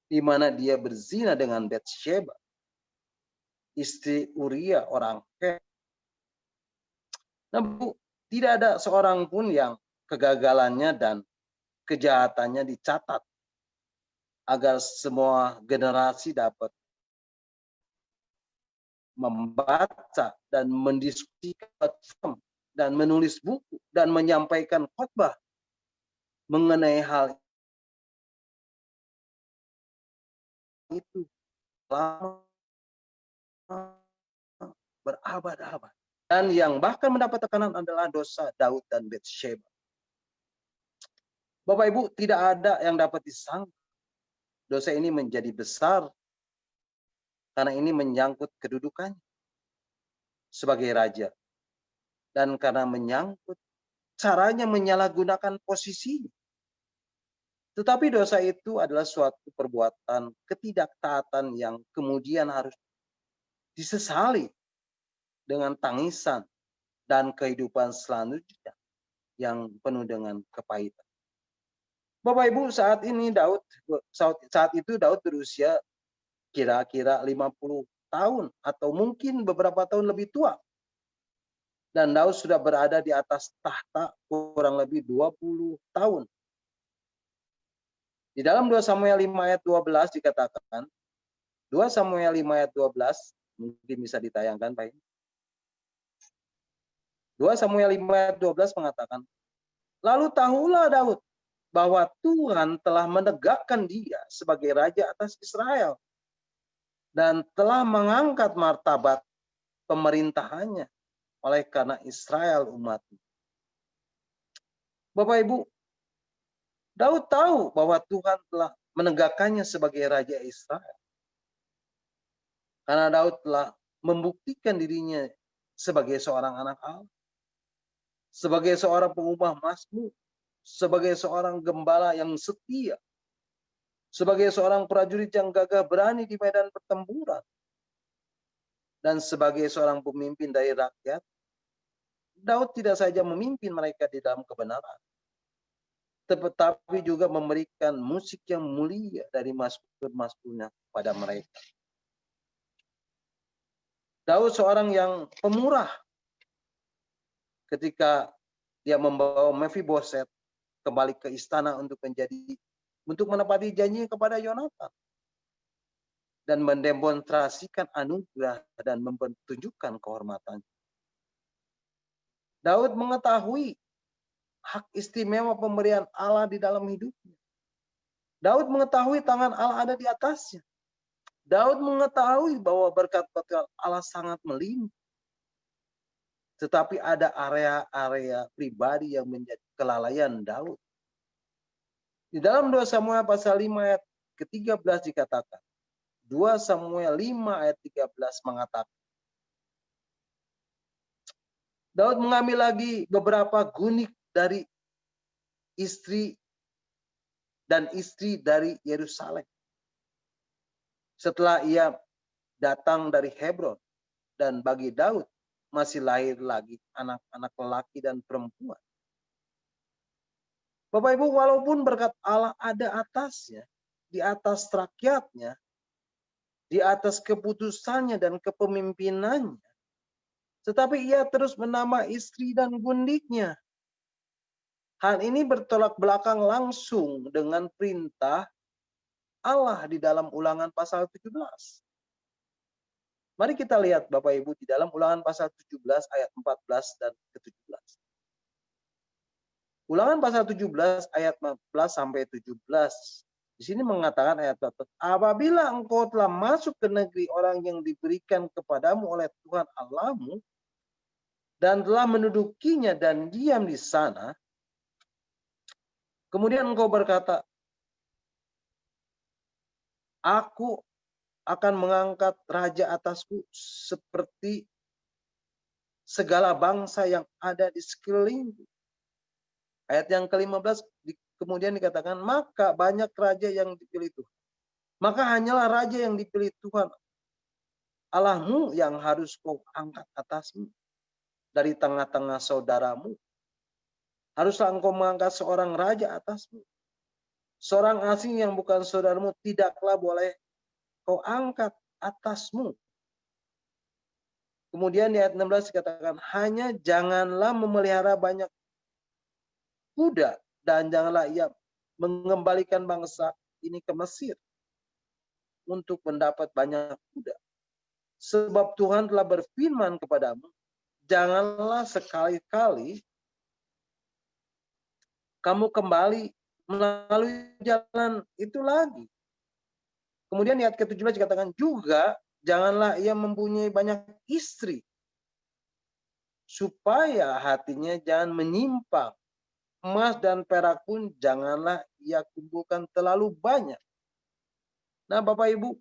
Speaker 1: di mana dia berzina dengan Betsheba, istri Uria orang Het. Nah, Bu, tidak ada seorang pun yang kegagalannya dan kejahatannya dicatat agar semua generasi dapat membaca dan mendiskusikan dan menulis buku dan menyampaikan khotbah mengenai hal itu selama berabad-abad. Dan yang bahkan mendapat tekanan adalah dosa Daud dan Batsheba. Bapak Ibu, tidak ada yang dapat disangka dosa ini menjadi besar karena ini menyangkut kedudukannya sebagai raja. Dan karena menyangkut caranya menyalahgunakan posisinya. Tetapi dosa itu adalah suatu perbuatan ketidaktaatan yang kemudian harus disesali dengan tangisan dan kehidupan selanjutnya yang penuh dengan kepahitan. Bapak Ibu, saat itu Daud berusia kira-kira 50 tahun atau mungkin beberapa tahun lebih tua. Dan Daud sudah berada di atas tahta kurang lebih 20 tahun. Di dalam 2 Samuel 5 ayat 12 dikatakan, 2 Samuel 5 ayat 12, mungkin bisa ditayangkan Pak. 2 Samuel 5 ayat 12 mengatakan, lalu tahulah Daud bahwa Tuhan telah menegakkan dia sebagai raja atas Israel dan telah mengangkat martabat pemerintahannya oleh karena Israel umatnya. Bapak Ibu, Daud tahu bahwa Tuhan telah menegakkannya sebagai raja Israel. Karena Daud telah membuktikan dirinya sebagai seorang anak Allah, sebagai seorang pengubah mazmur, sebagai seorang gembala yang setia, sebagai seorang prajurit yang gagah berani di medan pertempuran, dan sebagai seorang pemimpin dari rakyat. Daud tidak saja memimpin mereka di dalam kebenaran, tetapi juga memberikan musik yang mulia dari mazmur-mazmurnya pada mereka. Daud seorang yang pemurah ketika dia membawa Mephiboset kembali ke istana untuk menepati janji kepada Yonatan dan mendemonstrasikan anugerah dan menunjukkan kehormatan. Daud mengetahui hak istimewa pemberian Allah di dalam hidupnya. Daud mengetahui tangan Allah ada di atasnya. Daud mengetahui bahwa berkat-berkat Allah sangat melimpah. Tetapi ada area-area pribadi yang menjadi kelalaian Daud. Di dalam 2 Samuel pasal 5 ayat ke-13 dikatakan. 2 Samuel 5 ayat 13 mengatakan. Daud mengambil lagi beberapa gundik dari istri dari Yerusalem. Setelah ia datang dari Hebron, dan bagi Daud masih lahir lagi anak-anak lelaki dan perempuan. Bapak Ibu, walaupun berkat Allah ada atasnya, di atas rakyatnya, di atas keputusannya dan kepemimpinannya, tetapi ia terus menambah istri dan gundiknya. Hal ini bertolak belakang langsung dengan perintah Allah di dalam Ulangan pasal 17. Mari kita lihat Bapak Ibu di dalam Ulangan pasal 17 ayat 14 dan ke-17. Ulangan pasal 17 ayat 14 sampai 17. Di sini mengatakan ayat 14, apabila engkau telah masuk ke negeri orang yang diberikan kepadamu oleh Tuhan Allahmu dan telah mendudukinya dan diam di sana, kemudian engkau berkata, aku akan mengangkat raja atasku seperti segala bangsa yang ada di sekelilingku. Ayat yang ke-15 kemudian dikatakan, maka banyak raja yang dipilih Tuhan. Maka hanyalah raja yang dipilih Tuhan Allahmu yang harus kau angkat atasmu dari tengah-tengah saudaramu. Haruslah engkau mengangkat seorang raja atasmu. Seorang asing yang bukan saudaramu tidaklah boleh kau angkat atasmu. Kemudian di ayat 16 dikatakan, hanya janganlah memelihara banyak kuda dan janganlah ia mengembalikan bangsa ini ke Mesir untuk mendapat banyak kuda. Sebab Tuhan telah berfirman kepadamu, janganlah sekali-kali kamu kembali melalui jalan itu lagi. Kemudian ayat ke-17 dikatakan juga, janganlah ia mempunyai banyak istri, supaya hatinya jangan menyimpang. Emas dan perak pun janganlah ia kumpulkan terlalu banyak. Nah, Bapak Ibu,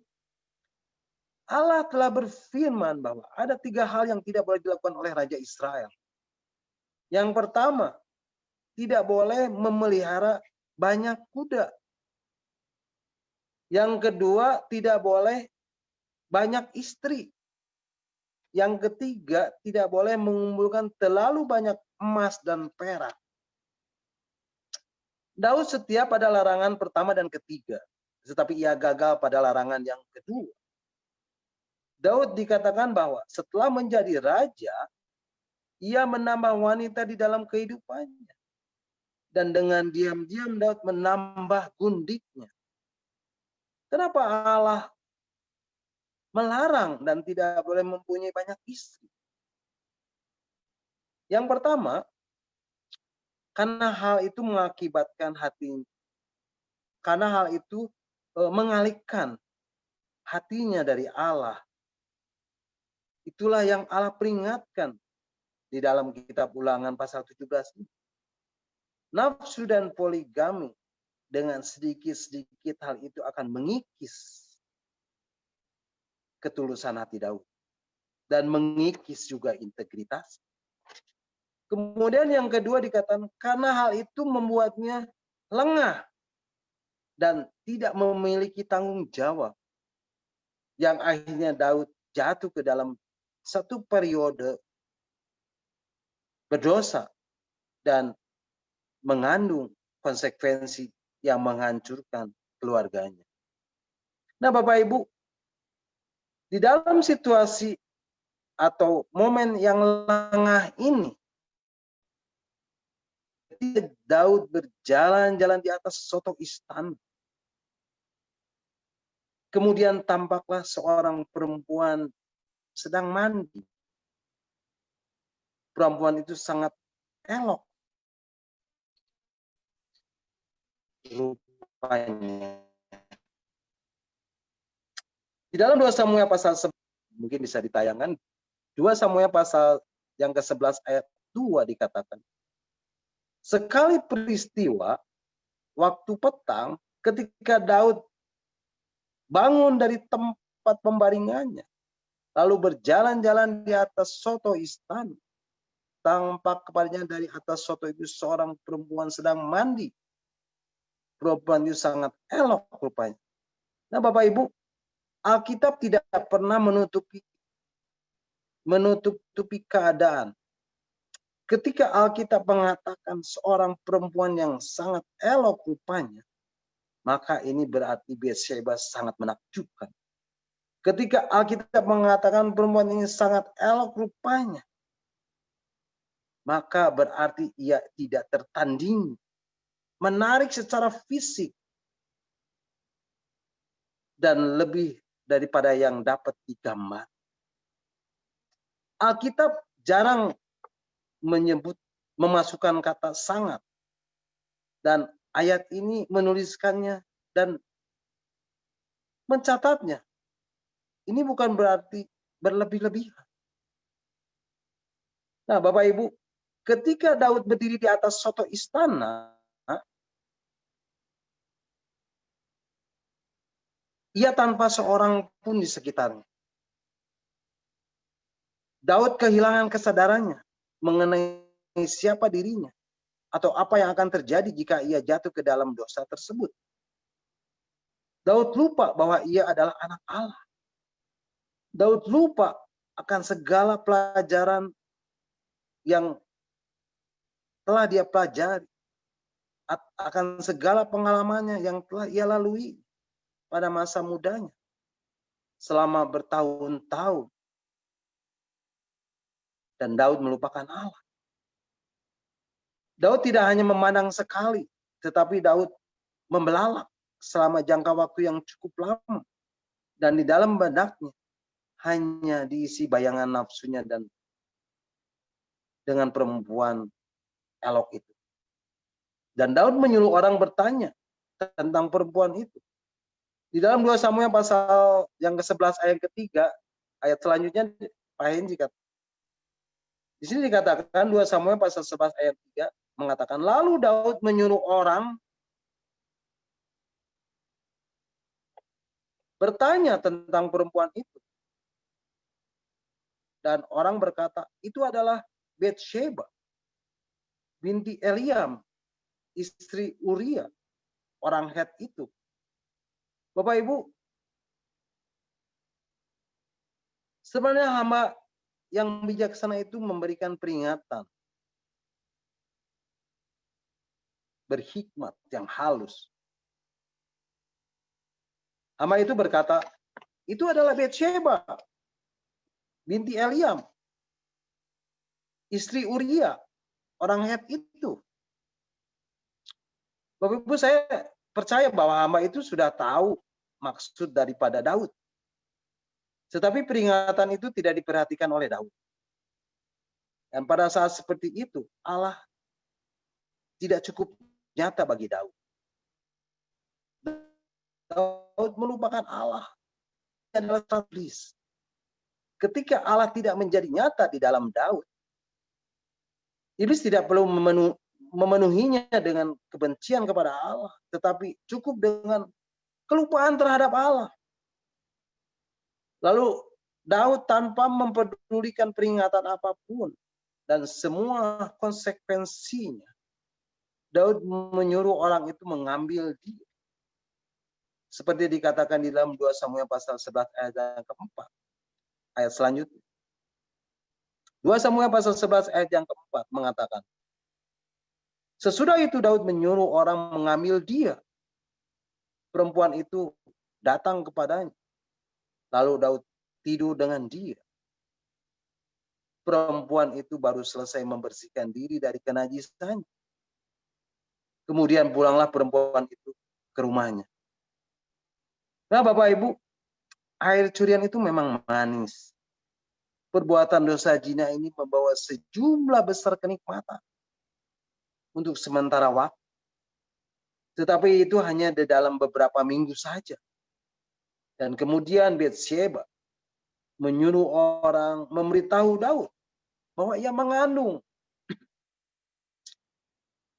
Speaker 1: Allah telah berfirman bahwa ada 3 hal yang tidak boleh dilakukan oleh Raja Israel. Yang pertama, tidak boleh memelihara banyak kuda. Yang kedua, tidak boleh banyak istri. Yang ketiga, tidak boleh mengumpulkan terlalu banyak emas dan perak. Daud setia pada larangan pertama dan ketiga, tetapi ia gagal pada larangan yang kedua. Daud dikatakan bahwa setelah menjadi raja, ia menambah wanita di dalam kehidupannya. Dan dengan diam-diam Daud menambah gundiknya. Kenapa Allah melarang dan tidak boleh mempunyai banyak istri? Yang pertama, karena hal itu mengakibatkan karena hal itu mengalihkan hatinya dari Allah. Itulah yang Allah peringatkan di dalam kitab Ulangan pasal 17 ini. Nafsu dan poligami dengan sedikit-sedikit hal itu akan mengikis ketulusan hati Daud dan mengikis juga integritas. Kemudian yang kedua dikatakan karena hal itu membuatnya lengah dan tidak memiliki tanggung jawab. Yang akhirnya Daud jatuh ke dalam satu periode berdosa dan mengandung konsekuensi yang menghancurkan keluarganya. Nah, Bapak Ibu, di dalam situasi atau momen yang lengah ini, Daud berjalan-jalan di atas soto istana. Kemudian tampaklah seorang perempuan sedang mandi. Perempuan itu sangat elok rupanya. Di dalam 2 Samuel pasal 11, mungkin bisa ditayangkan, 2 Samuel pasal yang ke-11 ayat 2 dikatakan, sekali peristiwa waktu petang ketika Daud bangun dari tempat pembaringannya, lalu berjalan-jalan di atas soto istana, tampak kepadanya dari atas soto itu seorang perempuan sedang mandi. Perempuan itu sangat elok rupanya. Nah, Bapak Ibu, Alkitab tidak pernah menutupi keadaan. Ketika Alkitab mengatakan seorang perempuan yang sangat elok rupanya, maka ini berarti Batsyeba sangat menakjubkan. Ketika Alkitab mengatakan perempuan ini sangat elok rupanya, maka berarti ia tidak tertandingi, menarik secara fisik, dan lebih daripada yang dapat digambar. Alkitab jarang memasukkan kata sangat. Dan ayat ini menuliskannya dan mencatatnya. Ini bukan berarti berlebih-lebihan. Nah, Bapak Ibu, ketika Daud berdiri di atas soto istana, ia tanpa seorang pun di sekitarnya. Daud kehilangan kesadarannya mengenai siapa dirinya atau apa yang akan terjadi jika ia jatuh ke dalam dosa tersebut. Daud lupa bahwa ia adalah anak Allah. Daud lupa akan segala pelajaran yang telah dia pelajari, akan segala pengalamannya yang telah ia lalui pada masa mudanya selama bertahun-tahun. Dan Daud melupakan Allah. Daud tidak hanya memandang sekali, tetapi Daud membelalak selama jangka waktu yang cukup lama. Dan di dalam benaknya hanya diisi bayangan nafsunya dan dengan perempuan elok itu. Dan Daud menyuruh orang bertanya tentang perempuan itu. Di dalam 2 Samuel pasal yang ke-11 ayat ketiga, ayat selanjutnya Pak Henji kata. Di sini dikatakan 2 Samuel pasal 11 ayat 3 mengatakan, lalu Daud menyuruh orang bertanya tentang perempuan itu. Dan orang berkata, itu adalah Bathsheba binti Eliam, istri Uria, orang Het itu. Bapak Ibu, sebenarnya hamba yang bijaksana itu memberikan peringatan, berhikmat yang halus. Hamba itu berkata, itu adalah Bathsheba binti Eliam, istri Uria, orang Het itu. Bapak Ibu, saya percaya bahwa hamba itu sudah tahu maksud daripada Daud. Tetapi peringatan itu tidak diperhatikan oleh Daud. Dan pada saat seperti itu, Allah tidak cukup nyata bagi Daud. Daud melupakan Allah adalah iblis. Ketika Allah tidak menjadi nyata di dalam Daud, iblis tidak perlu memenuhinya dengan kebencian kepada Allah, tetapi cukup dengan kelupaan terhadap Allah. Lalu Daud tanpa mempedulikan peringatan apapun dan semua konsekuensinya, Daud menyuruh orang itu mengambil dia. Seperti dikatakan di dalam 2 Samuel pasal 11 ayat yang keempat. Ayat selanjutnya. 2 Samuel pasal 11 ayat yang keempat mengatakan, sesudah itu Daud menyuruh orang mengambil dia. Perempuan itu datang kepadanya. Lalu Daud tidur dengan dia. Perempuan itu baru selesai membersihkan diri dari kenajisannya. Kemudian pulanglah perempuan itu ke rumahnya. Nah, Bapak Ibu, air curian itu memang manis. Perbuatan dosa zina ini membawa sejumlah besar kenikmatan untuk sementara waktu. Tetapi itu hanya di dalam beberapa minggu saja. Dan kemudian Bathsheba menyuruh orang memberitahu Daud bahwa ia mengandung.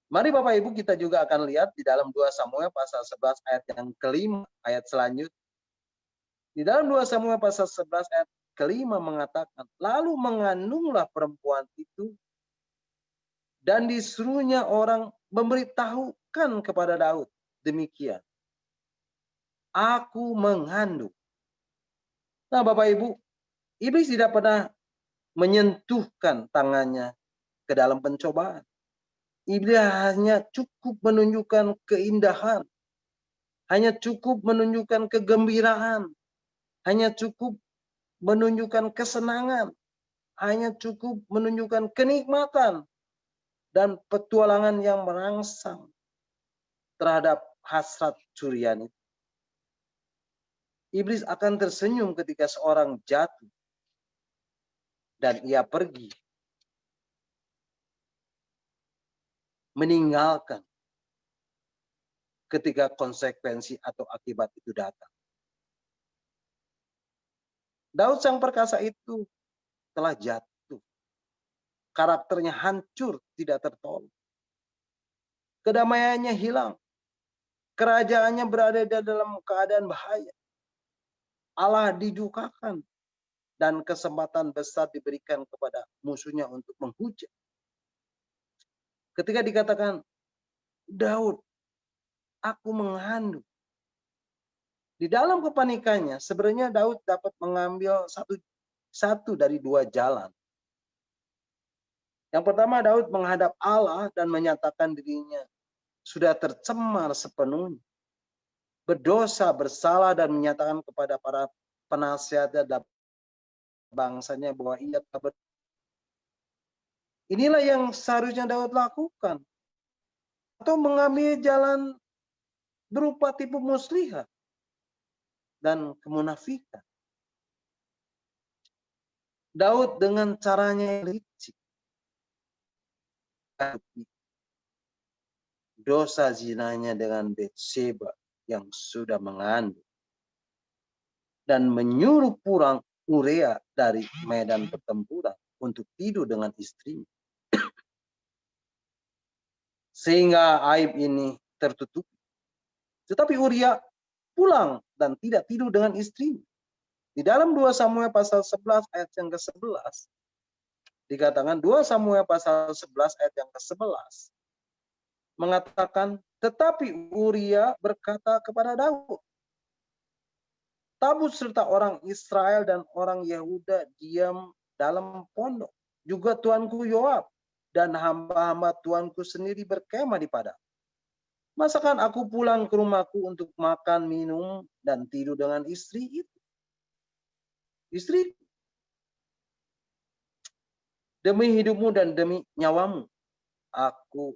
Speaker 1: Mari Bapak Ibu kita juga akan lihat di dalam 2 Samuel pasal 11 ayat yang kelima, ayat selanjutnya. Di dalam 2 Samuel pasal 11 ayat kelima mengatakan, lalu mengandunglah perempuan itu dan disuruhnya orang memberitahukan kepada Daud demikian. Aku mengandung. Nah Bapak Ibu, iblis tidak pernah menyentuhkan tangannya ke dalam pencobaan. Iblis hanya cukup menunjukkan keindahan, hanya cukup menunjukkan kegembiraan, hanya cukup menunjukkan kesenangan, hanya cukup menunjukkan kenikmatan dan petualangan yang merangsang terhadap hasrat curian itu. Iblis akan tersenyum ketika seorang jatuh dan ia pergi meninggalkan ketika konsekuensi atau akibat itu datang. Daud sang perkasa itu telah jatuh. Karakternya hancur, tidak tertolong. Kedamaiannya hilang. Kerajaannya berada dalam keadaan bahaya. Allah didukakan dan kesempatan besar diberikan kepada musuhnya untuk menghujat. Ketika dikatakan, Daud, aku mengandung. Di dalam kepanikannya, sebenarnya Daud dapat mengambil satu dari dua jalan. Yang pertama, Daud menghadap Allah dan menyatakan dirinya sudah tercemar sepenuhnya, berdosa, bersalah, dan menyatakan kepada para penasihat dan bangsanya bahwa ia tak. Inilah yang seharusnya Daud lakukan. Atau mengambil jalan berupa tipu muslihat dan kemunafikan. Daud dengan caranya yang licik. Dosa zinanya dengan Bathsheba yang sudah mengandung. dan menyuruh pulang Uria dari medan pertempuran untuk tidur dengan istrinya. Sehingga aib ini tertutupi. Tetapi Uria pulang dan tidak tidur dengan istrinya. Di dalam 2 Samuel pasal 11 ayat yang ke-11 dikatakan, 2 Samuel pasal 11 ayat yang ke-11 mengatakan, tetapi Uria berkata kepada Daud, Tabut serta orang Israel dan orang Yehuda diam dalam pondok. Juga tuanku Yoab dan hamba-hamba tuanku sendiri berkemah di padang. Masakan aku pulang ke rumahku untuk makan, minum, dan tidur dengan istri itu? Istri, demi hidupmu dan demi nyawamu, aku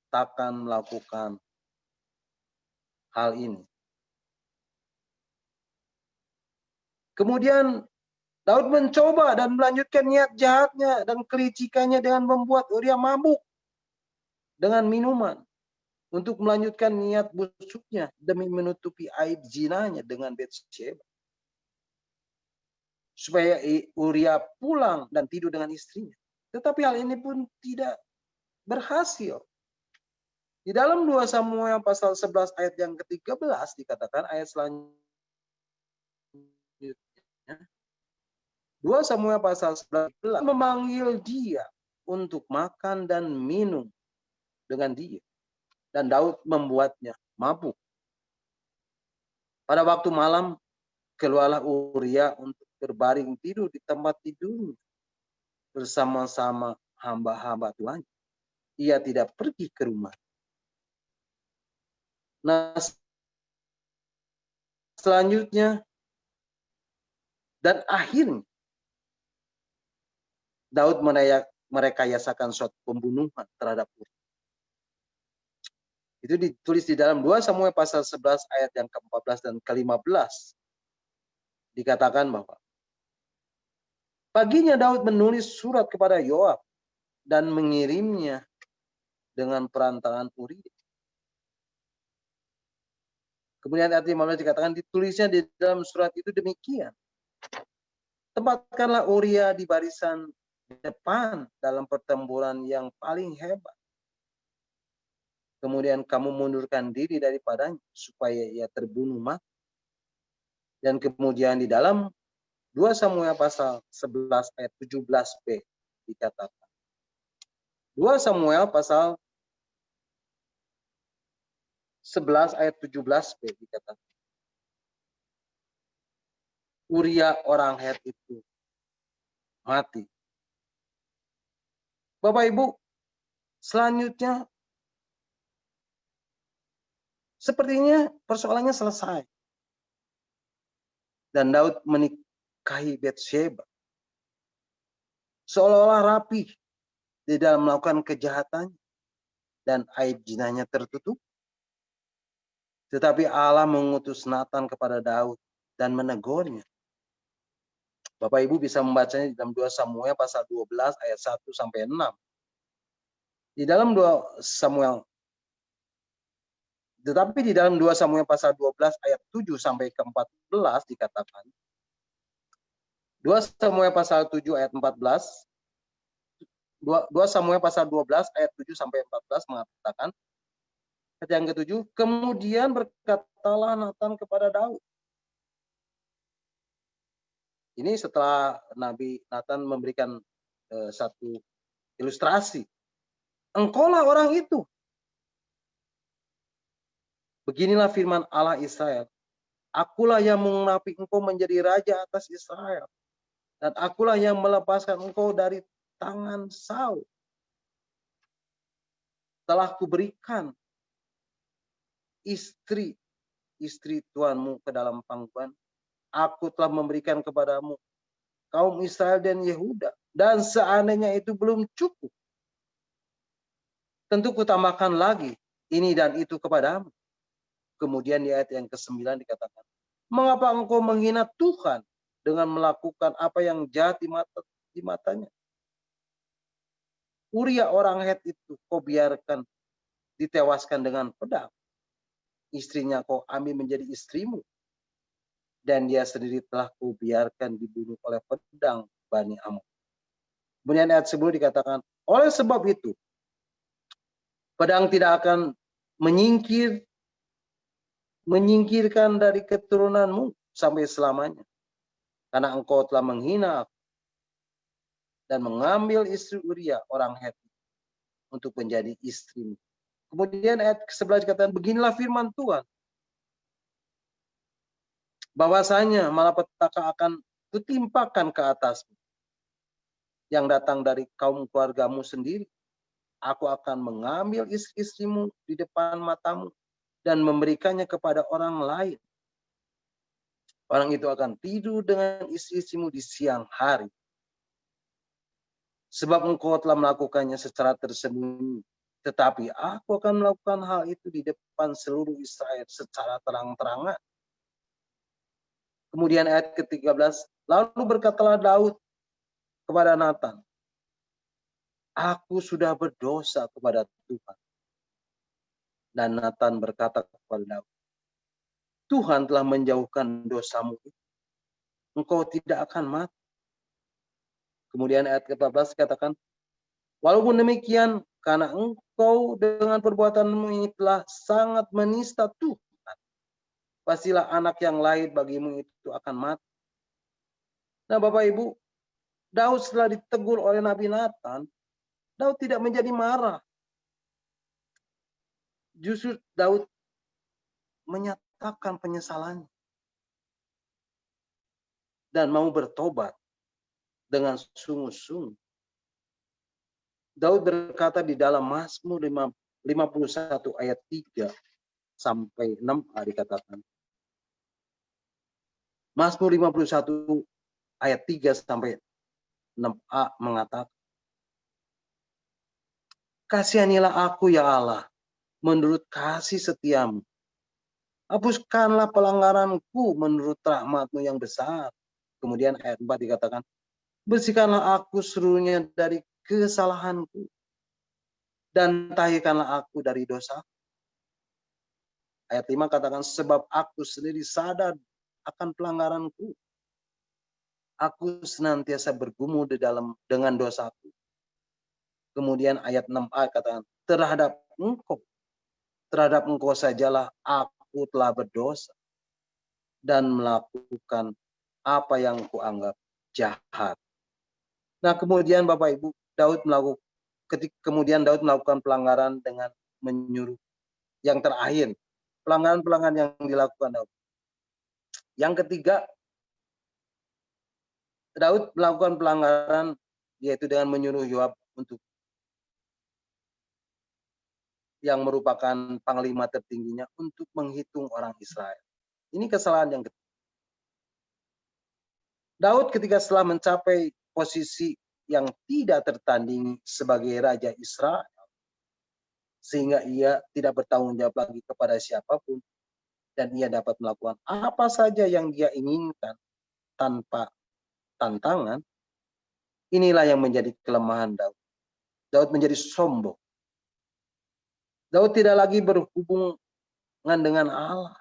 Speaker 1: takkan melakukan hal ini. Kemudian Daud mencoba dan melanjutkan niat jahatnya dan kelicikannya dengan membuat Uria mabuk dengan minuman untuk melanjutkan niat busuknya demi menutupi aib zinanya dengan Batsheba. Supaya Uria pulang dan tidur dengan istrinya. Tetapi hal ini pun tidak berhasil. Di dalam 2 Samuel pasal 11 ayat yang ke-13 dikatakan ayat selanjutnya. 2 Samuel pasal 11 memanggil dia untuk makan dan minum dengan dia. Dan Daud membuatnya mabuk. Pada waktu malam keluarlah Uria untuk berbaring tidur di tempat tidurnya bersama-sama hamba-hamba Tuhan. Ia tidak pergi ke rumah. Nah, selanjutnya dan akhirnya Daud merekayasakan suatu pembunuhan terhadap Uria. Itu ditulis di dalam 2 Samuel pasal 11 ayat yang ke-14 dan ke-15. Dikatakan bahwa paginya Daud menulis surat kepada Yoab dan mengirimnya dengan perantaraan Uria. Kemudian ayat 15 dikatakan ditulisnya di dalam surat itu demikian. Tempatkanlah Uria di barisan depan dalam pertempuran yang paling hebat. Kemudian kamu mundurkan diri daripadanya supaya ia terbunuh mati. Dan kemudian di dalam 2 Samuel pasal 11 ayat 17b dikatakan. 2 Samuel pasal 11 ayat 17b dikatakan. Uria orang Het itu mati. Bapak Ibu, selanjutnya sepertinya persoalannya selesai. Dan Daud menikahi Batsheba. Seolah-olah rapi di dalam melakukan kejahatannya. Dan aib zinanya tertutup. Tetapi Allah mengutus Nathan kepada Daud dan menegurnya. Bapak Ibu bisa membacanya di dalam 2 Samuel pasal 12 ayat 1 sampai 6. Di dalam 2 Samuel Tetapi di dalam 2 Samuel pasal 12 ayat 7 sampai ke 14 dikatakan. 2 Samuel pasal 7 ayat 14. 2 Samuel pasal 12 ayat 7 sampai 14 mengatakan. Ayat yang ke-7, kemudian berkatalah Nathan kepada Daud. Ini setelah Nabi Nathan memberikan satu ilustrasi. Engkaulah orang itu. Beginilah firman Allah Israel. Akulah yang mengurapi engkau menjadi raja atas Israel. Dan akulah yang melepaskan engkau dari tangan Saul. Telah kuberikan istri Tuanmu ke dalam pangkuan. Aku telah memberikan kepadamu kaum Israel dan Yehuda. Dan seandainya itu belum cukup, tentu kutambahkan lagi ini dan itu kepadamu. Kemudian di ayat yang ke-9 dikatakan, mengapa engkau menghina Tuhan dengan melakukan apa yang jahat di matanya? Uria orang Het itu kau biarkan ditewaskan dengan pedang. Istrinya kau ambil menjadi istrimu. dan dia sendiri telah kubiarkan dibunuh oleh pedang Bani Amon. Kemudian ayat 10 dikatakan, oleh sebab itu, pedang tidak akan menyingkirkan dari keturunanmu sampai selamanya. Karena engkau telah menghina aku dan mengambil istri Uria orang Heti untuk menjadi istrimu. Kemudian ayat ke-11 dikatakan, beginilah firman Tuhan, bahwasanya malapetaka akan kutimpakan ke atasmu, yang datang dari kaum keluargamu sendiri. Aku akan mengambil istri-istrimu di depan matamu dan memberikannya kepada orang lain. Orang itu akan tidur dengan istri-istrimu di siang hari. Sebab engkau telah melakukannya secara tersembunyi. Tetapi aku akan melakukan hal itu di depan seluruh Israel secara terang-terangan. Kemudian ayat ke-13, lalu berkatalah Daud kepada Nathan, aku sudah berdosa kepada Tuhan. Dan Nathan berkata kepada Daud, Tuhan telah menjauhkan dosamu itu. Engkau tidak akan mati. Kemudian ayat ke-14 katakan, walaupun demikian, karena engkau dengan perbuatanmu ini telah sangat menista Tuhan, pastilah anak yang lahir bagimu itu akan mati. Nah Bapak Ibu, Daud setelah ditegur oleh Nabi Nathan, Daud tidak menjadi marah. Justru Daud menyatakan penyesalannya dan mau bertobat dengan sungguh-sungguh. Daud berkata di dalam Mazmur 51 ayat 3 sampai 6a dikatakan. Mazmur 51 ayat 3 sampai 6a mengatakan, kasihanilah aku ya Allah, menurut kasih setiamu. Hapuskanlah pelanggaranku menurut rahmat-Mu yang besar. Kemudian ayat 4 dikatakan, bersihkanlah aku seluruhnya dari kesalahanku, dan tahirkanlah aku dari dosa. Ayat 5 katakan, sebab aku sendiri sadar akan pelanggaranku. Aku senantiasa bergumul dengan dosaku. Kemudian ayat 6a katakan, terhadap engkau sajalah aku telah berdosa dan melakukan apa yang kuanggap jahat. Nah kemudian Bapak Ibu, Daud melakukan pelanggaran dengan menyuruh. Yang terakhir, pelanggaran-pelanggaran yang dilakukan Daud. Yang ketiga, Daud melakukan pelanggaran yaitu dengan menyuruh Yoab untuk yang merupakan panglima tertingginya untuk menghitung orang Israel. Ini kesalahan yang ketiga. Daud ketika setelah mencapai posisi yang tidak tertandingi sebagai Raja Israel, sehingga ia tidak bertanggung jawab lagi kepada siapapun, dan ia dapat melakukan apa saja yang dia inginkan tanpa tantangan, inilah yang menjadi kelemahan Daud. Daud menjadi sombong. Daud tidak lagi berhubungan dengan Allah.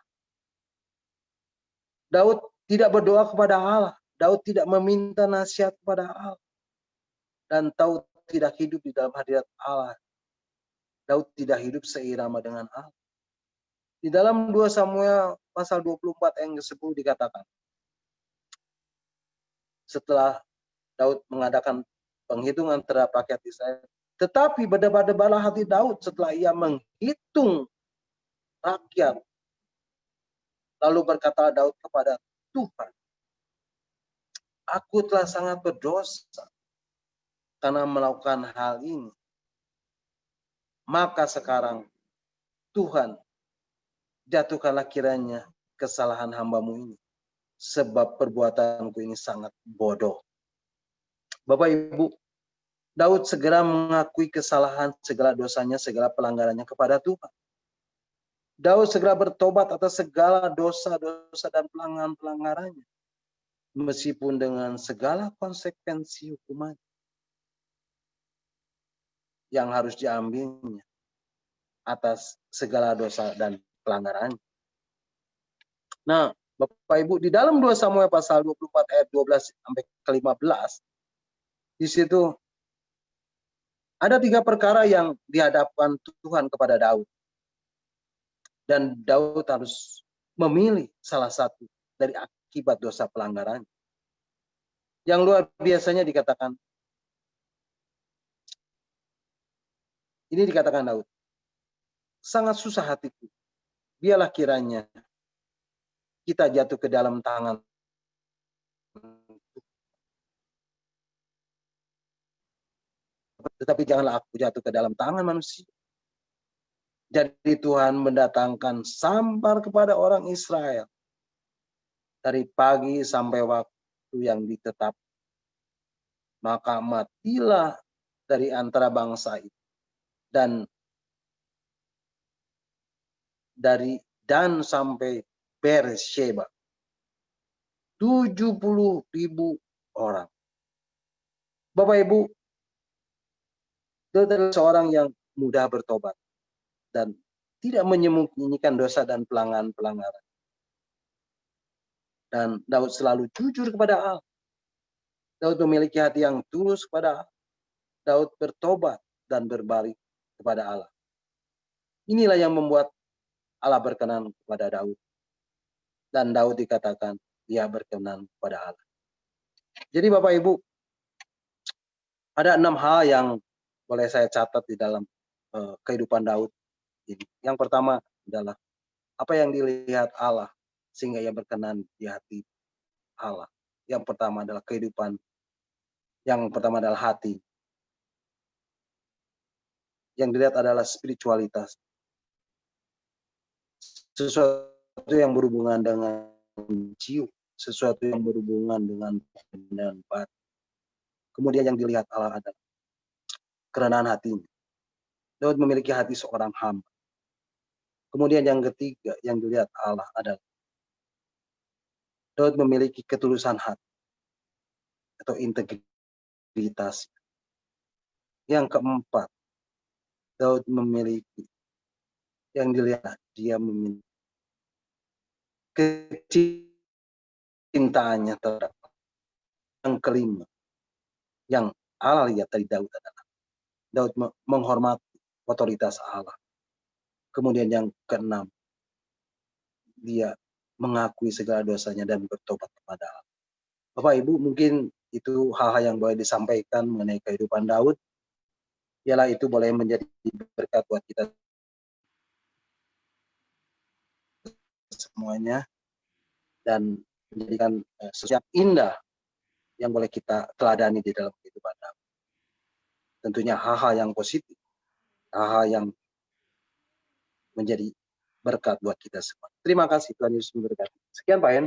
Speaker 1: Daud tidak berdoa kepada Allah. Daud tidak meminta nasihat kepada Allah. Dan Daud tidak hidup di dalam hadirat Allah. Daud tidak hidup seirama dengan Allah. Di dalam 2 Samuel pasal 24 ayat ke-10 dikatakan, setelah Daud mengadakan penghitungan terhadap rakyat Israel, tetapi berdebar-debarlah hati Daud setelah ia menghitung rakyat. Lalu berkata Daud kepada Tuhan, aku telah sangat berdosa karena melakukan hal ini. Maka sekarang Tuhan, jatuhkanlah kiranya kesalahan hamba-Mu ini, sebab perbuatanku ini sangat bodoh. Bapak Ibu, Daud segera mengakui kesalahan, segala dosanya, segala pelanggarannya kepada Tuhan. Daud segera bertobat atas segala dosa-dosa dan pelanggaran-pelanggarannya, meskipun dengan segala konsekuensi hukuman yang harus diambilnya atas segala dosa dan pelanggaran. Nah, Bapak Ibu, di dalam 2 Samuel pasal 24 ayat 12 sampai ke 15, di situ ada 3 perkara yang dihadapkan Tuhan kepada Daud. Dan Daud harus memilih salah satu dari akibat dosa pelanggaran. Yang luar biasanya dikatakan, ini dikatakan Daud, sangat susah hatiku, biarlah kiranya kita jatuh ke dalam tangan. Tetapi janganlah aku jatuh ke dalam tangan manusia. Jadi Tuhan mendatangkan sampar kepada orang Israel dari pagi sampai waktu yang ditetap. Maka matilah dari antara bangsa itu. Dan dari Dan sampai Beersheba 70.000 orang. Bapak Ibu, dia adalah seorang yang mudah bertobat dan tidak menyembunyikan dosa dan pelanggaran. Dan Daud selalu jujur kepada Allah. Daud memiliki hati yang tulus kepada Allah. Daud bertobat dan berbalik kepada Allah. Inilah yang membuat Allah berkenan kepada Daud. Dan Daud dikatakan dia berkenan kepada Allah. Jadi Bapak Ibu, ada 6 hal yang boleh saya catat di dalam kehidupan Daud ini. Yang pertama adalah apa yang dilihat Allah sehingga ia berkenan di hati Allah. Yang pertama adalah kehidupan. Yang pertama adalah hati. Yang dilihat adalah spiritualitas. Sesuatu yang berhubungan dengan jiwa, sesuatu yang berhubungan dengan batin. Kemudian yang dilihat Allah adalah kerendahan hatinya. Daud memiliki hati seorang hamba. Kemudian yang ketiga yang dilihat Allah adalah Daud memiliki ketulusan hati atau integritas. Yang keempat, Daud memiliki yang dilihat dia memiliki kecintaannya terhadap. Yang kelima yang Allah lihat dari Daud adalah Daud menghormati otoritas Allah. Kemudian yang keenam, dia mengakui segala dosanya dan bertobat kepada Allah. Bapak Ibu, mungkin itu hal-hal yang boleh disampaikan mengenai kehidupan Daud. Ialah itu boleh menjadi berkat buat kita semuanya dan menjadikan sesuatu indah yang boleh kita teladani di dalam kehidupan Daud. Tentunya hal-hal yang positif, hal-hal yang menjadi berkat buat kita semua. Terima kasih, Tuhan Yesus memberkati. Sekian Pak En.